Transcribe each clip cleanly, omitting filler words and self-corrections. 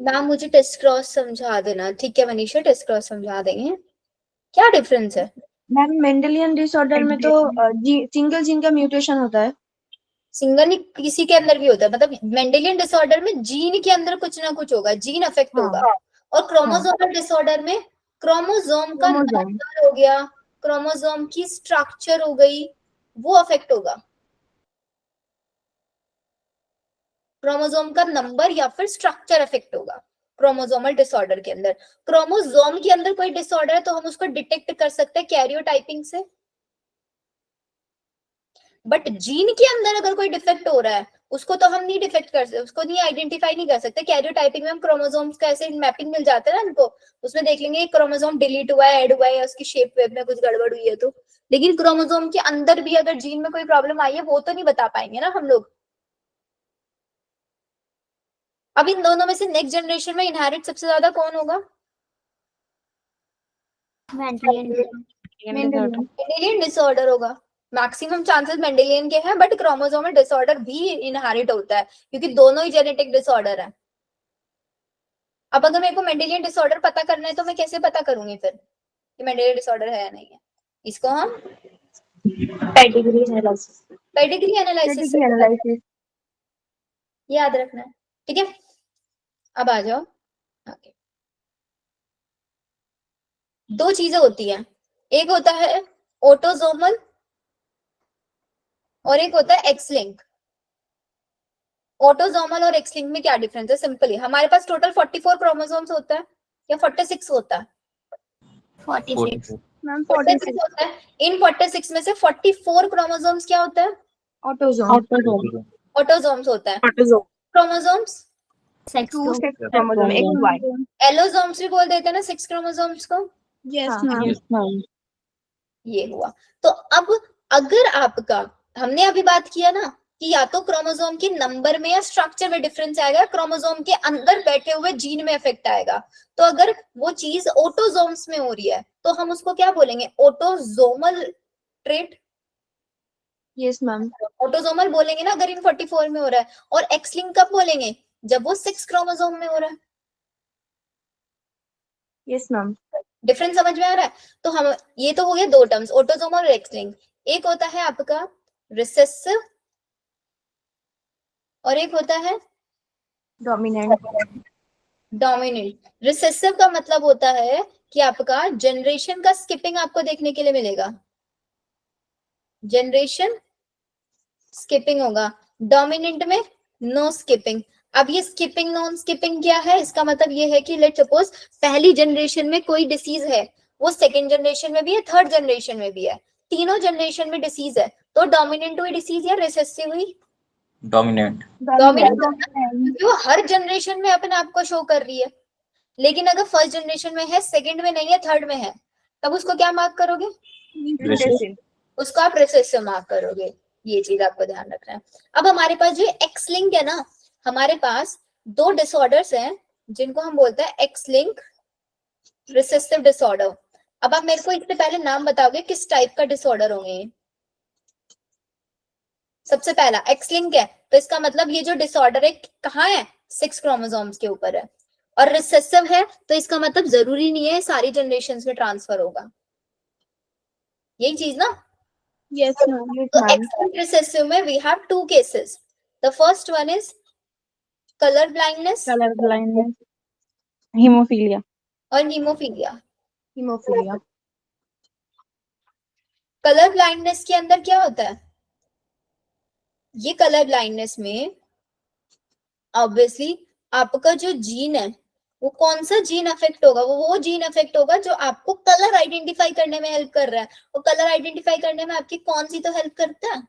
Ma'am मुझे test cross समझा देना। ठीक है मनीषा, टेस्ट क्रॉस समझा देंगे। क्या डिफरेंस है? मैम मेंडेलियन डिसऑर्डर में तो सिंगल जीन का म्यूटेशन होता है। सिंगल ही किसी के अंदर भी होता है, मतलब मेंडेलियन डिसऑर्डर में जीन के अंदर कुछ ना कुछ होगा, जीन अफेक्ट हाँ, होगा। और क्रोमोसोमल डिसऑर्डर में क्रोमोसोम का क्रोमोसोम नंबर हो गया, क्रोमोसोम की स्ट्रक्चर हो गई, वो अफेक्ट होगा। क्रोमोसोम का नंबर या फिर स्ट्रक्चर अफेक्ट होगा क्रोमोसोमल डिसऑर्डर के अंदर। क्रोमोसोम के अंदर कोई डिसऑर्डर है तो हम उसको डिटेक्ट कर सकते हैं कैरियोटाइपिंग से, बट जीन के अंदर अगर कोई डिफेक्ट हो रहा है उसको तो हम नहीं डिफेक्ट कर सकते, उसको नहीं आइडेंटिफाई नहीं कर सकते। कैरियोटाइपिंग में हम क्रोमोसोम्स का ऐसे मैपिंग मिल जाता है ना हमको, उसमें देख लेंगे क्रोमोसोम डिलीट हुआ है, ऐड हुआ है, उसकी शेप वेब में कुछ गड़बड़ हुई है तो। लेकिन क्रोमोसोम के अंदर भी अगर जीन में कोई प्रॉब्लम आई है वो तो नहीं बता पाएंगे ना हम लोग। अब इन दोनों में से नेक्स्ट जनरेशन में इनहेरिट सबसे ज्यादा कौन होगा? मेंडेलियन डिसऑर्डर होगा। मैक्सिमम चांसेस मेंडेलियन के हैं, बट क्रोमोसोमल डिसऑर्डर भी इनहेरिट होता है क्योंकि दोनों ही जेनेटिक डिसऑर्डर है। अब अगर मेरे को मेंडेलियन डिसऑर्डर पता करना है तो मैं कैसे पता करूंगी फिर कि मेंडेलियन डिसऑर्डर है या नहीं है? इसको हम पेडिग्री एनालिसिस पेडिग्री एनालिसिस से याद रखना है। ठीक है, अब आ जाओ आगे। दो चीजें होती हैं, एक होता है ऑटोसोमल और एक होता है एक्स लिंक। ऑटोसोमल और एक्स लिंक में क्या डिफरेंस है? सिंपली हमारे पास टोटल 44 क्रोमोसोम्स होता है या 46 होता है? 46 मैम 46 होता है। इन 46 में से 44 क्रोमोसोम्स क्या होता है? ऑटोसोम ऑटोसोम्स होता है। Chromosomes two sex chromosome X Y. Allosomes भी बोल देते हैं ना 6 क्रोमोसोम्स को। Yes ma'am. ये हुआ। तो अब अगर आपका, हमने अभी बात किया ना कि या तो क्रोमोसोम के नंबर में या स्ट्रक्चर में डिफरेंस आएगा, क्रोमोसोम के अंदर बैठे हुए जीन में इफेक्ट आएगा। तो अगर वो चीज ऑटोसोम्स में हो रही है तो हम उसको क्या बोलेंगे? Autosomal trait. Yes ma'am. Autosomal बोलेंगे ना अगर इन 44 में हो रहा है। और एक्स लिंक कब बोलेंगे? जब वो 6 क्रोमोसोम में हो रहा है। Yes ma'am. डिफरेंस समझ में आ रहा है? तो हम, ये तो हो गया दो टर्म्स, ऑटोसोमल और एक्स लिंक। एक होता है आपका रिसेसिव और एक होता है डोमिनेंट। डोमिनेंट। रिसेसिव का मतलब होता है कि आपका जनरेशन का स्किपिंग आपको देखने के लिए मिलेगा, जनरेशन स्किपिंग होगा। डोमिनेंट में नो स्किपिंग। अब ये स्किपिंग नॉन स्किपिंग क्या है? इसका मतलब ये है कि लेट सपोज पहली जनरेशन में कोई डिसीज है, वो सेकेंड जनरेशन में भी है, थर्ड जनरेशन में भी है, तीनों जनरेशन में डिसीज है, तो डोमिनेंट हुई डिसीज या रिसेसिव हुई? डोमिनेंट डोमिनेंट, क्योंकि वो हर जनरेशन में अपने आप को शो कर रही है। लेकिन अगर फर्स्ट जनरेशन में है, सेकंड में नहीं है, थर्ड में है, तब उसको क्या मार्क करोगे? उसको आप रिसेसिव मार्क करोगे। ये चीज आपको ध्यान रखना है। अब हमारे पास जो एक्स लिंक है ना, हमारे पास दो डिसऑर्डर्स हैं जिनको हम बोलते हैं एक्स लिंक रिसेसिव डिसऑर्डर। अब आप मेरे को इससे पहले नाम बताओगे किस टाइप का डिसऑर्डर होंगे? सबसे पहला एक्स लिंक है तो इसका मतलब ये जो डिसऑर्डर है कहाँ है? 6 क्रोमोसोम्स के ऊपर है। और रिसेसिव है तो इसका मतलब जरूरी नहीं है सारी जनरेशंस में ट्रांसफर होगा, यही चीज ना। यस तो एक्स-लिंक्ड रिसेसिव में we have two cases. The first one is colour blindness haemophilia. और हीमोफीलिया। हीमोफीलिया कलर ब्लाइंडनेस के अंदर क्या होता है? ये कलर ब्लाइंडनेस में ऑब्वियसली आपका जो जीन है वो कौन सा जीन अफेक्ट होगा? वो जीन अफेक्ट होगा जो आपको कलर आइडेंटिफाई करने में हेल्प कर रहा है। और कलर आइडेंटिफाई करने में आपकी कौन सी तो हेल्प करता है?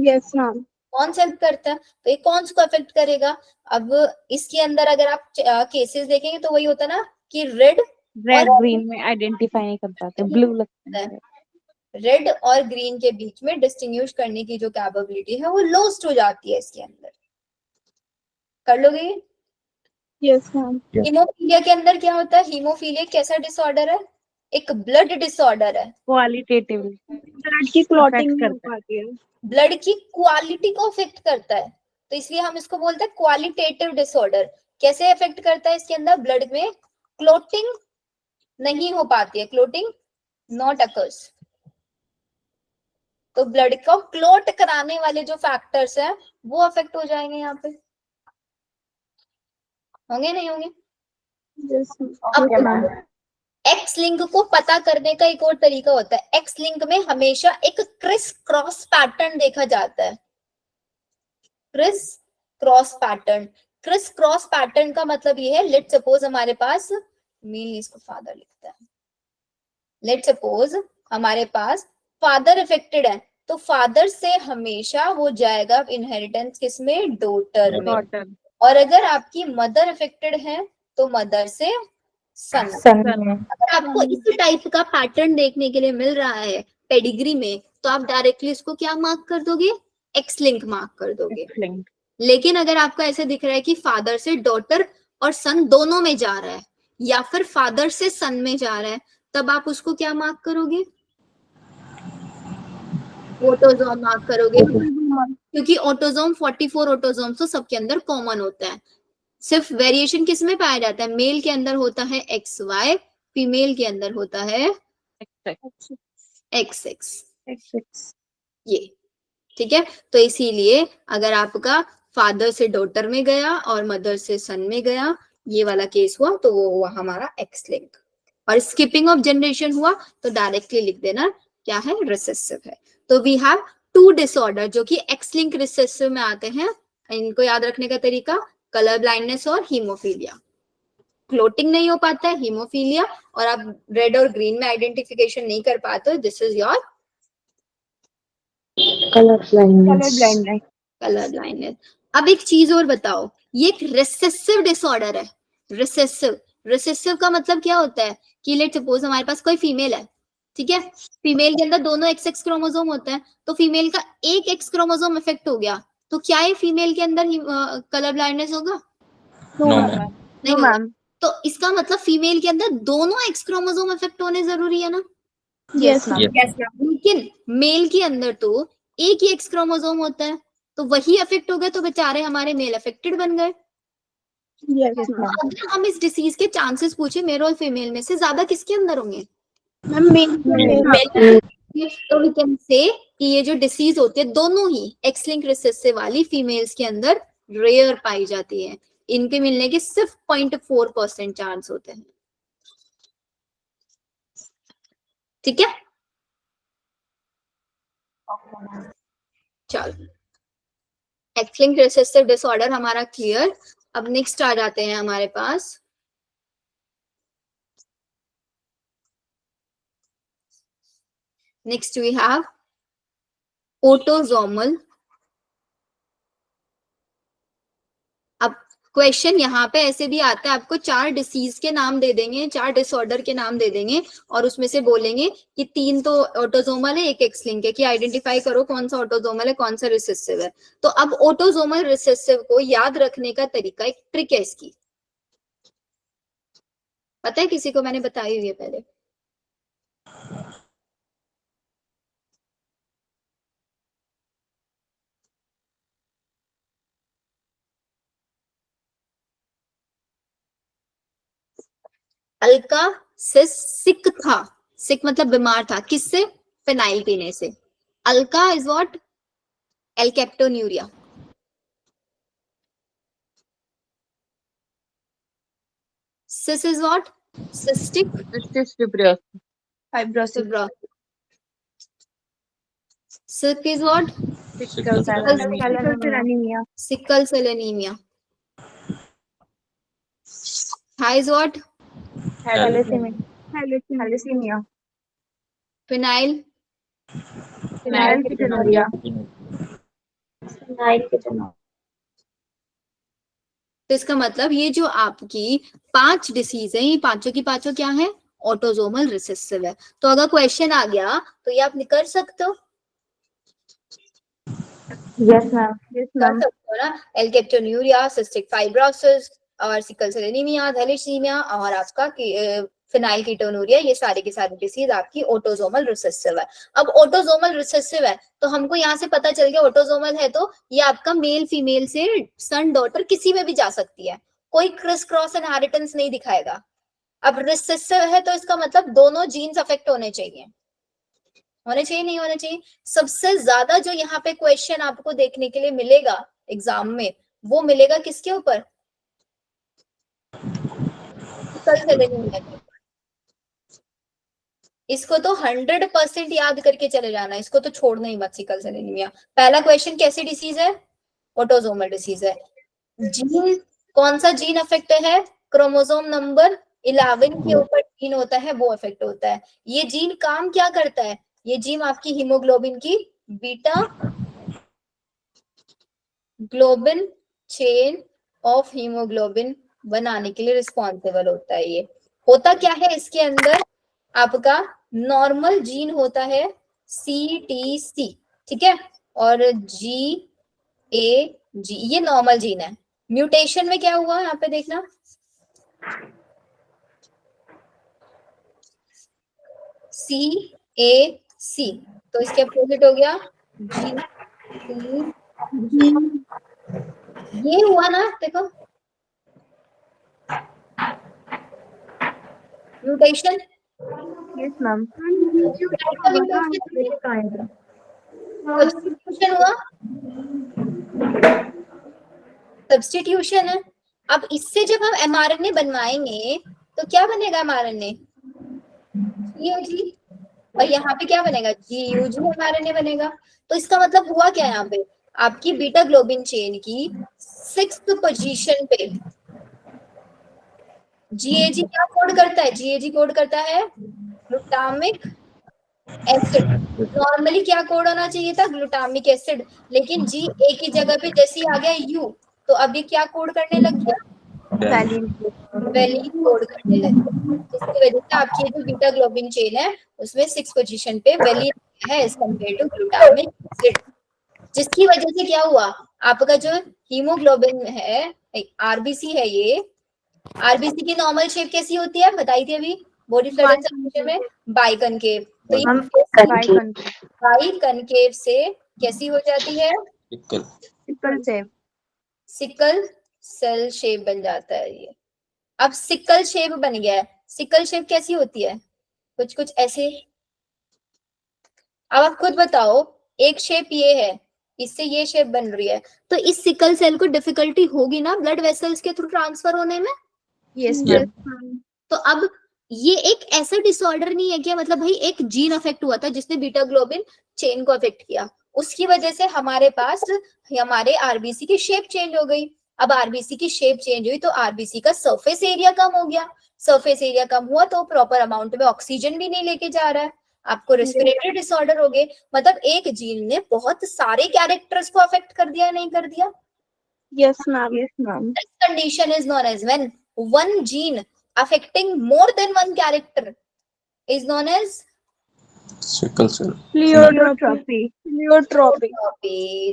Yes ma'am. कौन सा हेल्प करता है? तो ये कौन सा अफेक्ट करेगा? अब इसके अंदर अगर आप केसेस देखेंगे तो वही होता है ना कि रेड ग्रीन में आइडेंटिफाई नहीं कर पाते, ब्लू लगता है। रेड और ग्रीन के बीच में डिस्टिंग्विश करने की जो कैपेबिलिटी है वो लॉस्ट हो जाती है इसके अंदर। कर लोगे? Yes ma'am. हीमोफीलिया के अंदर क्या होता है? हीमोफीलिया कैसा डिसऑर्डर है? एक ब्लड डिसऑर्डर है। क्वालिटेटिवली ब्लड की क्लॉटिंग नहीं हो पाती है, ब्लड की क्वालिटी को अफेक्ट करता है, तो इसलिए हम इसको बोलते हैं क्वालिटेटिव डिसऑर्डर। कैसे इफेक्ट करता है इसके अंदर, ब्लड में क्लोटिंग नहीं हो पाती है, क्लोटिंग नॉट अकर्स। तो ब्लड को क्लोट कराने वाले जो फैक्टर्स हैं वो अफेक्ट हो जाएंगे यहाँ पे, होंगे नहीं होंगे? अब एक्स लिंक को पता करने का एक और तरीका होता है, एक्स लिंक में हमेशा एक क्रिस क्रॉस पैटर्न देखा जाता है, criss cross pattern. Criss cross pattern का मतलब ये है, लेट सपोज हमारे पास, मेनली इसको फादर लिखता है, लेट सपोज हमारे पास फादर इफेक्टेड है, तो फादर से हमेशा वो जाएगा इनहेरिटेंस किसमें, डॉटर में। और अगर आपकी मदर इफेक्टेड है तो मदर से सन। अगर आपको इस टाइप का पैटर्न देखने के लिए मिल रहा है पेडिग्री में, तो आप डायरेक्टली इसको क्या मार्क कर दोगे, एक्स लिंक मार्क कर दोगे। लेकिन अगर आपको ऐसे दिख रहा है कि फादर से डॉटर और सन दोनों में जा रहा है, या फिर फादर से सन में जा रहा है, तब आप उसको क्या मार्क करोगे, ऑटोजोम मार्क करोगे, क्योंकि ऑटोजोम 44 ऑटोजोम तो सबके अंदर कॉमन होता है। सिर्फ वेरिएशन किस में पाया जाता है, मेल के अंदर होता है XY, फीमेल के अंदर होता है XX। ये ठीक है। तो इसीलिए अगर आपका फादर से डॉटर में गया और मदर से सन में गया, ये वाला केस हुआ, तो वो हुआ हमारा एक्स लिंक। और स्किपिंग ऑफ जनरेशन हुआ तो डायरेक्टली लिख देना क्या है, रिसेसिव है। तो वी हैव 2 डिसऑर्डर जो कि एक्स लिंक रिसेसिव में आते हैं। इनको याद रखने का तरीका, कलर ब्लाइंडनेस और हीमोफीलिया। क्लोटिंग नहीं हो पाता है, हीमोफीलिया, और आप रेड और ग्रीन में आइडेंटिफिकेशन नहीं कर पाते हो, this is your colour blindness. Colour blindness. अब एक चीज और बताओ, ये एक रिसेसिव डिसऑर्डर है। रिसेसिव का मतलब क्या होता है कि लेट सपोज हमारे पास कोई फीमेल है, ठीक है, फीमेल के अंदर दोनों XX क्रोमोसोम होते हैं, तो फीमेल का एक X क्रोमोसोम इफेक्ट हो गया, तो क्या ये फीमेल के अंदर कलर ब्लाइंडनेस होगा? नहीं मैम। तो इसका मतलब फीमेल के अंदर दोनों X क्रोमोसोम इफेक्ट होने जरूरी है ना? Yes ma'am. लेकिन मेल के अंदर तो एक ही X क्रोमोसोम होता है, तो वही अफेक्ट हो गए, तो बेचारे हमारे मेल अफेक्टेड बन गए। अगर हम इस डिसीज के चांसेस पूछे मेल और फीमेल में से ज्यादा किसके अंदर होंगे? तो वी कैन से कि ये जो डिसीज होती है दोनों ही एक्स लिंक रिसेसिव वाली फीमेल्स के अंदर रेयर पाई जाती है, इनके मिलने के सिर्फ 0.4% चांस होते हैं। ठीक है, चलो एक्स लिंक रिसेसिव डिसऑर्डर हमारा क्लियर। अब नेक्स्ट आ जाते हैं हमारे पास नेक्स्ट वी हैव ऑटोसोमल। अब क्वेश्चन यहाँ पे ऐसे भी आता है, आपको 4 डिसीज के नाम दे देंगे, 4 डिसऑर्डर के नाम दे देंगे, और उसमें से बोलेंगे कि 3 तो ऑटोसोमल है, 1 एक्स लिंक है, कि आइडेंटिफाई करो कौन सा ऑटोसोमल है, कौन सा रिसेसिव है। तो अब ऑटोसोमल रिसेसिव को याद रखने का तरीका, एक ट्रिक है इसकी, पता है किसी को? मैंने बताई हुई है पहले। अल्का से सिक था, सिक मतलब बीमार था, किससे? फिनाइल पीने से। Alka is what? Alkaptonuria. Cys is what? Cystic fibrosis. Sick is what? Sickle cell anaemia. Thai is what? Thalassaemia. Phenyl तो इसका मतलब ये जो आपकी 5 डिसीज है, ये पांचों की पांचों क्या है? ऑटोसोमल रिसेसिव है। तो अगर क्वेश्चन आ गया तो ये आप कर सकते हो? Yes ma'am. कर सकते हो ना? एल्केप्टोन्यूरिया, सिस्टिक फाइब्रोसिस और सिकल सेल एनीमिया, थैलेसीमिया और आपका फिनाइल कीटोनूरिया, ये सारे के सारे डिसीज आपकी ऑटोसोमल रिसेसिव है। अब ऑटोसोमल रिसेसिव है तो हमको यहाँ से पता चल गया ऑटोसोमल है तो ये आपका मेल फीमेल से सन डॉटर किसी में भी जा सकती है। कोई क्रिस क्रॉस इनहेरिटेंस नहीं दिखाएगा। अब रिसेसिव है तो इसका मतलब दोनों जीन्स अफेक्ट होने चाहिए, नहीं होने चाहिए। सबसे ज्यादा जो यहाँ पे क्वेश्चन आपको देखने के लिए मिलेगा एग्जाम में, वो मिलेगा किसके ऊपर? इसको तो 100% याद करके चले जाना, इसको तो छोड़ना ही मत। सिकल सेल एनीमिया पहला क्वेश्चन कैसी डिसीज है? ऑटोसोमल डिसीज है। जीन, कौन सा जीन अफेक्ट है? क्रोमोसोम नंबर 11 के ऊपर जीन होता है, वो अफेक्ट होता है। ये जीन काम क्या करता है? ये जीन आपकी हीमोग्लोबिन की beta globin chain of haemoglobin बनाने के लिए रिस्पॉन्सिबल होता है। ये होता क्या है इसके अंदर? आपका नॉर्मल जीन होता है CTC, ठीक है, और GAG ये नॉर्मल जीन है। म्यूटेशन में क्या हुआ यहाँ पे देखना, CAC, तो इसके अपोजिट हो गया GC। ये हुआ ना, देखो म्यूटेशन। Yes ma'am. सब्स्टिट्यूशन हुआ, सब्स्टिट्यूशन है। अब इससे जब हम mRNA बनवाएंगे तो क्या बनेगा? mRNA GUG, और यहाँ पे क्या बनेगा? GUG mRNA बनेगा। तो इसका मतलब हुआ क्या यहाँ पे? आपकी बीटा ग्लोबिन चेन की 6th पोजीशन पे GAG क्या कोड करता है? GAG कोड करता है ग्लूटामिक एसिड। नॉर्मली क्या कोड होना चाहिए था? ग्लूटामिक एसिड, लेकिन जी ए की जगह पे जैसे ही आ गया यू, तो अभी क्या कोड करने लग गया? वैलिन कोड करने लग गया, जिसकी वजह से आपकी जो बीटा ग्लोबिन चेन है उसमें 6 पोजीशन पे वैलिन है as compare to glutamic acid, जिसकी वजह से क्या हुआ? आपका जो हीमोग्लोबिन है, आरबीसी है, ये आरबीसी की नॉर्मल शेप कैसी होती है? बताई थी अभी बॉडी फ्लूइड सॉल्यूशन में, बाइकनकेव। तो ये बाइकनकेव से कैसी हो जाती है? सिकल सेल शेप बन जाता है ये। अब सिकल शेप बन गया है। सिकल शेप कैसी होती है? कुछ कुछ ऐसे। अब आप खुद बताओ, एक शेप ये है, इससे ये शेप बन रही है, तो इस सिकल सेल को डिफिकल्टी होगी ना ब्लड वेसल्स के थ्रू ट्रांसफर होने में? Yes ma'am. तो अब ये एक ऐसा डिसऑर्डर नहीं है कि मतलब भाई एक जीन अफेक्ट हुआ था जिसने बीटा ग्लोबिन चेन को अफेक्ट किया, उसकी वजह से हमारे पास हमारे आरबीसी की शेप चेंज हो गई। अब आरबीसी की शेप चेंज हुई तो आरबीसी का सरफेस एरिया कम हो गया। सरफेस एरिया कम हुआ तो प्रॉपर अमाउंट में ऑक्सीजन भी नहीं लेके जा रहा है, आपको रेस्पिरेटरी डिसऑर्डर हो गए। मतलब एक जीन ने बहुत सारे कैरेक्टर्स को अफेक्ट कर दिया, नहीं कर दिया? Yes ma'am. Yes ma'am. This condition is known as when one gene affecting more than one character is known as sickle cell. Pleiotropy.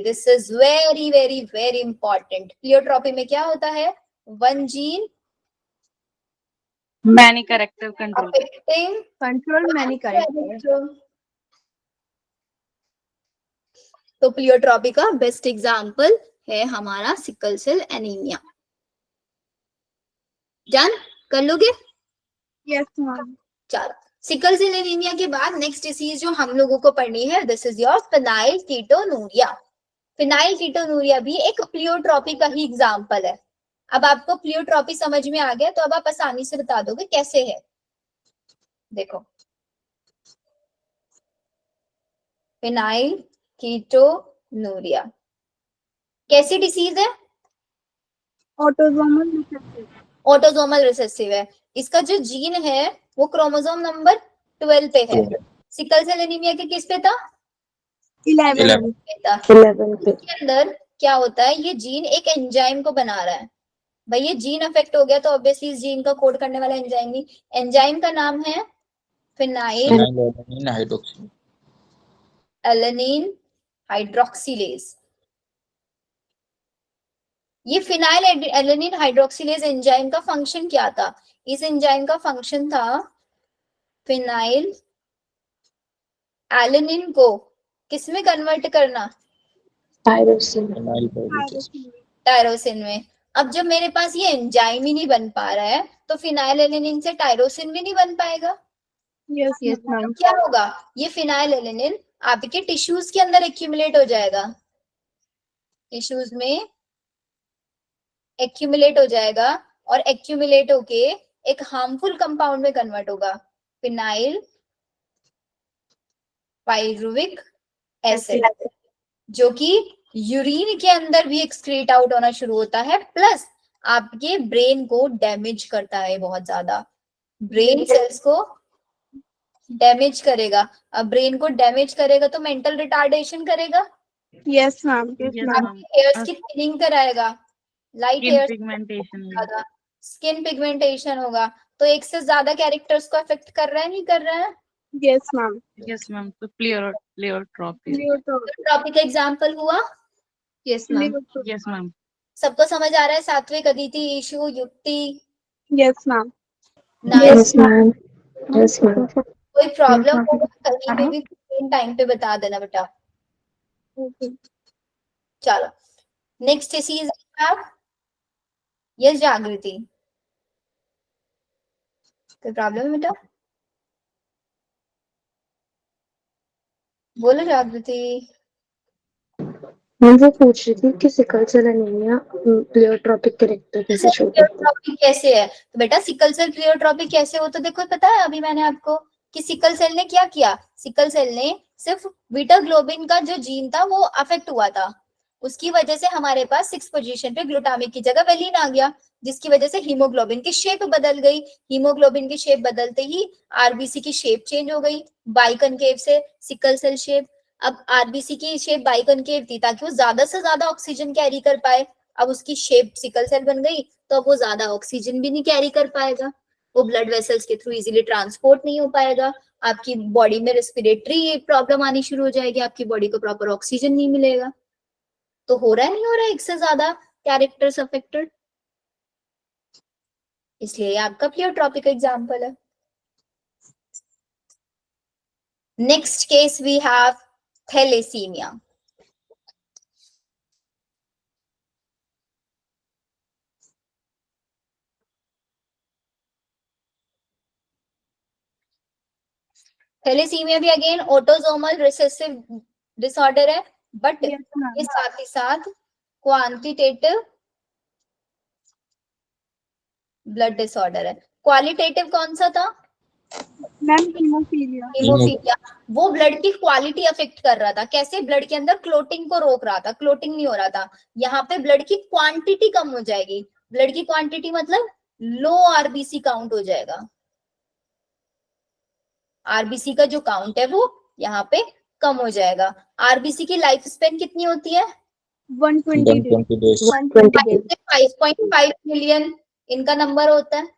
This is very very very important. Pleiotropy में क्या होता है? One gene many character control. affecting Control many characters. तो pleiotropy का best example है हमारा sickle cell anaemia. Done कर लोगे? Yes ma'am. चलो, सिकल सेल एनीमिया के बाद नेक्स्ट डिसीज जो हम लोगों को पढ़नी है, दिस इज योर फेनाइलकीटोनूरिया। फेनाइलकीटोनूरिया भी एक प्लियोट्रॉपी का ही एग्जाम्पल है। अब आपको प्लियोट्रॉपी समझ में आ गया तो अब आप आसानी से बता दोगे कैसे है। देखो, फेनाइलकीटोनूरिया कैसी डिसीज है? ऑटोसोमल रिसेसिव है। इसका जो जीन है वो क्रोमोसोम नंबर 12 पे है। सिकल सेल एनीमिया के किस पे था? 11 पे था। इसके अंदर क्या होता है? ये जीन एक एंजाइम को बना रहा है। भाई ये जीन अफेक्ट हो गया तो ऑब्वियसली इस जीन का कोड करने वाला एंजाइम नहीं। एंजाइम का नाम है फेनाइलएलेनिन हाइड्रोक्सिलेज। ये फिनाइलएलेनिन हाइड्रोक्सिलेज एंजाइम का फंक्शन क्या था? इस एंजाइम का फंक्शन था फिनाइल एलेनिन को किसमें कन्वर्ट करना? टायरोसिन में। अब जब मेरे पास ये एंजाइम ही नहीं बन पा रहा है तो फिनाइलएलेनिन से टायरोसिन भी नहीं बन पाएगा। Yes yes ma'am. क्या होगा, ये फिनाइलएलेनिन आपके टिश्यूज के अंदर एक्यूमुलेट हो जाएगा, टिश्यूज में एक्यूमुलेट हो जाएगा और एक्यूमुलेट होके एक हार्मफुल कंपाउंड में कन्वर्ट होगा, फिनाइल पाइरुविक एसिड, जो कि यूरिन के अंदर भी एक्सक्रीट आउट होना शुरू होता है, प्लस आपके ब्रेन को डैमेज करता है बहुत ज्यादा, ब्रेन सेल्स को डैमेज करेगा। अब ब्रेन को डैमेज करेगा तो मेंटल रिटार्डेशन करेगा, यस मैम। आपके हेयर्स की थिनिंग कराएगा, लाइट स्किन हेयर्स पिगमेंटेशन ज्यादा, स्किन पिगमेंटेशन होगा, तो एक से ज्यादा कैरेक्टर्स को अफेक्ट कर रहा है नहीं कर रहा है। Yes ma'am. यस मैम, तो प्लेयोट्रॉपी। टॉपिक एग्जांपल हुआ। Yes ma'am. Yes ma'am. सबको समझ आ रहा है, सात्विक, अदिति, ईशु, युक्ति, yes ma'am. Nice. Ma'am. Yes ma'am. कोई प्रॉब्लम होगा कहीं पे भी सेम टाइम पे बता देना बेटा। चलो नेक्स्ट चीज आप, यस जागृति, कोई प्रॉब्लम है बेटा, बोलो जागृति। मैं वो पूछ रही थी कि सिकल सेल एनीमिया प्लेयोट्रोपिक कैरेक्टर कैसे शो करता है? प्लेयोट्रॉपी कैसे है, तो बेटा सिकल सेल प्लेयोट्रॉपी कैसे हो, तो देखो पता है अभी मैंने आपको कि सिकल सेल ने क्या किया, सिकल सेल ने सिर्फ बीटा ग्लोबिन का जो जीन था वो अफेक्ट हुआ था, उसकी वजह से हमारे पास 6 पोजीशन पे ग्लूटामिक की जगह वेलिन आ गया, जिसकी वजह से हीमोग्लोबिन की शेप बदल गई, हीमोग्लोबिन की शेप बदलते ही आरबीसी की शेप चेंज हो गई, बाइकनकेव से सिकल सेल शेप। अब आरबीसी की शेप बाइकनकेव थी ताकि वो ज्यादा से ज्यादा ऑक्सीजन कैरी कर पाए, अब उसकी शेप सिकल सेल बन गई तो अब वो ज्यादा ऑक्सीजन भी नहीं कैरी कर पाएगा, वो ब्लड वेसल्स के थ्रू इजीली ट्रांसपोर्ट नहीं हो पाएगा, आपकी बॉडी में रेस्पिरेटरी प्रॉब्लम आनी शुरू हो जाएगी, आपकी बॉडी को प्रॉपर ऑक्सीजन नहीं मिलेगा। तो हो रहा है नहीं हो रहा है एक से ज्यादा कैरेक्टर्स अफेक्टेड, इसलिए आपका प्लेयोट्रॉपिक एग्जांपल है। Next case we have thalassaemia. Thalassaemia भी अगेन ऑटोसोमल रिसेसिव डिसऑर्डर है, बट ये साथ ही साथ क्वांटिटेटिव ब्लड डिसऑर्डर है। क्वालिटेटिव कौन सा था मैम हीमोफीलिया। हीमोफीलिया, वो ब्लड की क्वालिटी अफेक्ट कर रहा था, कैसे, ब्लड के अंदर क्लोटिंग को रोक रहा था, क्लोटिंग नहीं हो रहा था, यहाँ पे ब्लड की क्वांटिटी कम हो जाएगी, ब्लड की क्वांटिटी मतलब लो आरबीसी काउंट हो जाएगा, आरबीसी का जो काउंट है वो यहाँ पे कम हो जाएगा। आरबीसी की लाइफ स्पेन कितनी होती है 120 days। 5.5 मिलियन इनका नंबर होता है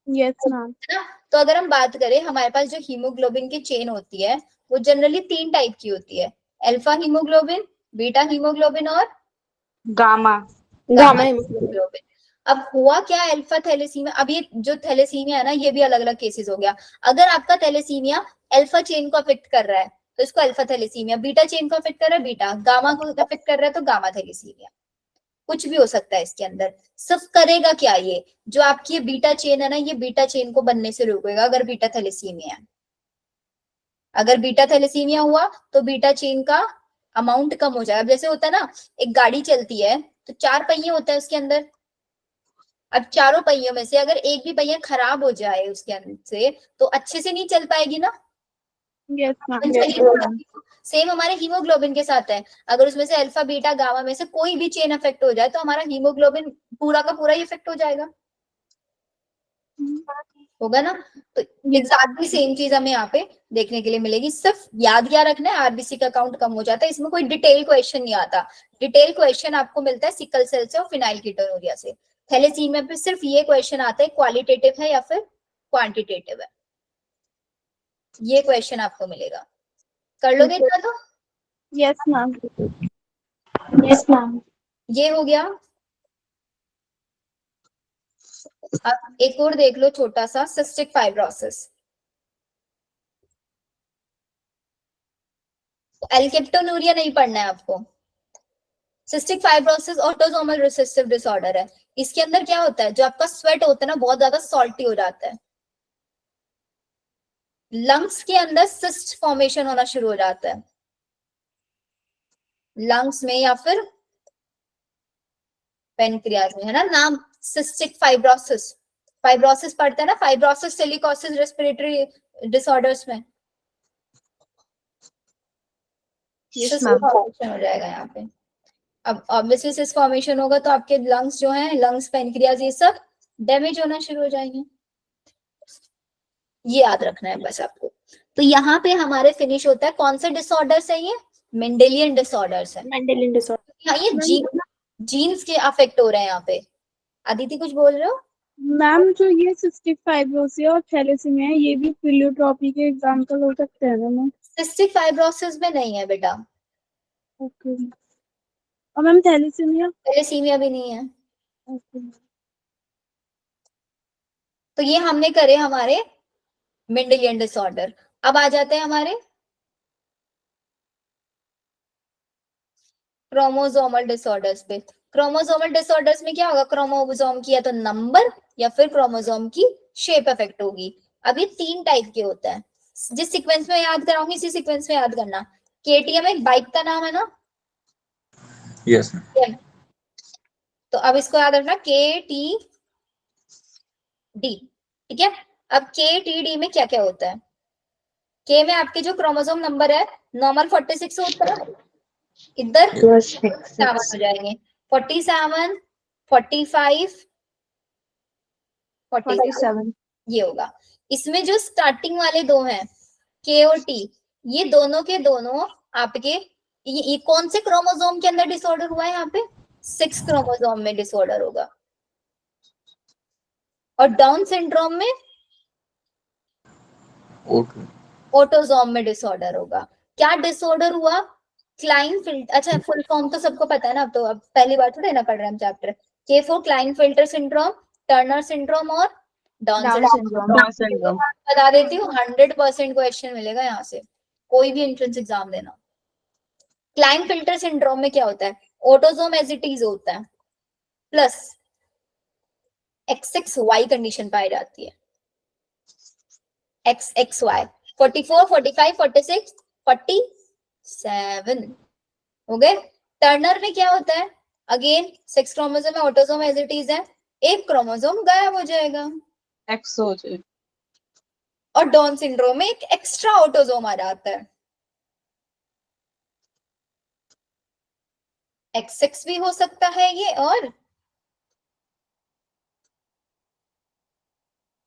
यस मैम। ना। तो अगर हम बात करें हमारे पास जो हीमोग्लोबिन की चेन होती है वो जनरली 3 टाइप की होती है, अल्फा हीमोग्लोबिन, बीटा हीमोग्लोबिन और गामा। Gamma haemoglobin. अब हुआ क्या अल्फा थैलेसीमिया, अब ये जो थैलेसीमिया है ना ये भी अलग अलग केसेस हो गया, अगर आपका थैलेसीमिया अल्फा चेन को अफेक्ट कर रहा है तो इसको अल्फा थैलेसीमिया, बीटा चेन को अफेक्ट कर रहा है बीटा, गामा को अफेक्ट कर रहा है तो गामा थैलेसीमिया, कुछ भी हो सकता है इसके अंदर। सिर्फ करेगा क्या, ये जो आपकी ये बीटा चेन है ना ये बीटा चेन को बनने से रोकेगा अगर बीटा थैलेसीमिया है, अगर बीटा थैलेसीमिया हुआ तो बीटा चेन का अमाउंट कम हो जाएगा। जैसे होता है ना एक गाड़ी चलती है तो 4 पहिए होते हैं उसके अंदर, अब चारों पहियों में से अगर एक भी पहिया खराब हो जाए उसके अंदर से तो अच्छे से नहीं चल पाएगी ना। Yes ma'am. सेम हमारे हीमोग्लोबिन के साथ है, अगर उसमें से अल्फा बीटा गामा में से कोई भी चेन अफेक्ट हो जाए तो हमारा हीमोग्लोबिन पूरा का पूरा ही इफेक्ट हो जाएगा, होगा ना। तो एग्जैक्टली सेम चीज हमें यहाँ पे देखने के लिए मिलेगी, सिर्फ याद क्या रखना है आरबीसी का काउंट कम हो जाता है, इसमें कोई डिटेल क्वेश्चन नहीं आता, डिटेल क्वेश्चन आपको मिलता है सिकल सेल से और फिनाइलकीटोनुरिया से। थैलेसीमिया पे सिर्फ ये क्वेश्चन आता है क्वालिटेटिव है या फिर क्वांटिटेटिव है, ये क्वेश्चन आपको मिलेगा, कर लोगे इतना तो। Yes ma'am. Yes ma'am. ये हो गया। अब एक और देख लो छोटा सा, सिस्टिक फाइब्रोसिस। एल्केप्टोनूरिया नहीं पढ़ना है आपको, cystic fibrosis autosomal recessive disorder है। इसके अंदर क्या होता है, जो आपका स्वेट होता है ना बहुत ज्यादा सॉल्टी हो जाता है, लंग्स के अंदर सिस्ट फॉर्मेशन होना शुरू हो जाता है, लंग्स में या फिर पेनक्रियाज में, है ना नाम सिस्टिक फाइब्रोसिस। फाइब्रोसिस पढ़ते हैं ना, फाइब्रोसिस सिलिकोसिस रेस्पिरेटरी डिसऑर्डर्स में Yes, ma'am. फॉर्मेशन हो जाएगा यहाँ पे। अब ऑब्वियसली सिस फॉर्मेशन होगा तो आपके लंग्स जो हैं, लंग्स पेनक्रियाज ये सब डैमेज होना शुरू हो जाएंगे। ये याद रखना है बस आपको। तो यहाँ पे हमारे फिनिश होता है, कौन से डिसऑर्डर्स है ये, मेंडेलियन डिसऑर्डर्स है। Mendelian disorder. हाँ, ये जीन्स के अफेक्ट हो रहे हैं यहाँ पे। अदिति कुछ बोल रहे हो? मैम जो ये सिस्टिक फाइब्रोसिस और थैलेसीमिया है ये भी प्लीयोट्रॉपी के एग्जाम्पल हो सकते हैं ना मैम? सिस्टिक फाइब्रोसिस में नहीं है बेटा। ओके। और मैम थैलेसीमिया? थैलेसीमिया भी नहीं है। ओके। तो ये हमने करे हमारे मेंडेलियन डिसऑर्डर। अब आ जाते हैं हमारे क्रोमोसोमल डिसऑर्डर्स पे। क्रोमोसोमल डिसऑर्डर्स में क्या होगा, क्रोमोसोम की या तो नंबर या फिर क्रोमोसोम की शेप अफेक्ट होगी। अब ये 3 टाइप के होता है, जिस सीक्वेंस में याद कराऊंगी इसी सीक्वेंस में याद करना। केटीएम एक बाइक का नाम है ना? यस। तो अब इसको याद रखना, के टी डी, ठीक है। अब के टी डी में क्या क्या होता है, के में आपके जो क्रोमोसोम नंबर है नॉर्मल 46 होता है, इधर 7 हो जाएंगे, 47, 45, 47 ये होगा। इसमें जो स्टार्टिंग वाले 2 हैं के और टी, ये दोनों के दोनों आपके ये कौन से क्रोमोसोम के अंदर डिसऑर्डर हुआ है, यहाँ पे 6 क्रोमोसोम में डिसऑर्डर होगा। और डाउन सिंड्रोम में ऑटोसोम में डिसऑर्डर होगा। क्या डिसऑर्डर हुआ, क्लाइनफिल्टर, अच्छा फुल फॉर्म तो सबको पता है ना, अब तो अब पहली बार थोड़ी ना पढ़ रहे हैं हम चैप्टर। के फॉर क्लाइनफिल्टर सिंड्रोम, टर्नर सिंड्रोम और डाउन सिंड्रोम। बता देती हूँ 100% क्वेश्चन मिलेगा यहाँ से, कोई भी एंट्रेंस एग्जाम देना। क्लाइनफिल्टर सिंड्रोम में क्या होता है, ऑटोसोम एज इट इज होता है प्लस XXY कंडीशन पाई जाती है। XXY 44, 45, 46, 47 हो गए। टर्नर में क्या होता है, अगेन 6 क्रोमोसोम में, ऑटोसोम एज इट इज है, एक क्रोमोसोम गायब हो जाएगा, एक्स हो जाए। और डाउन सिंड्रोम में एक एक्स्ट्रा ऑटोसोम आ जाता है। XX भी हो सकता है ये, और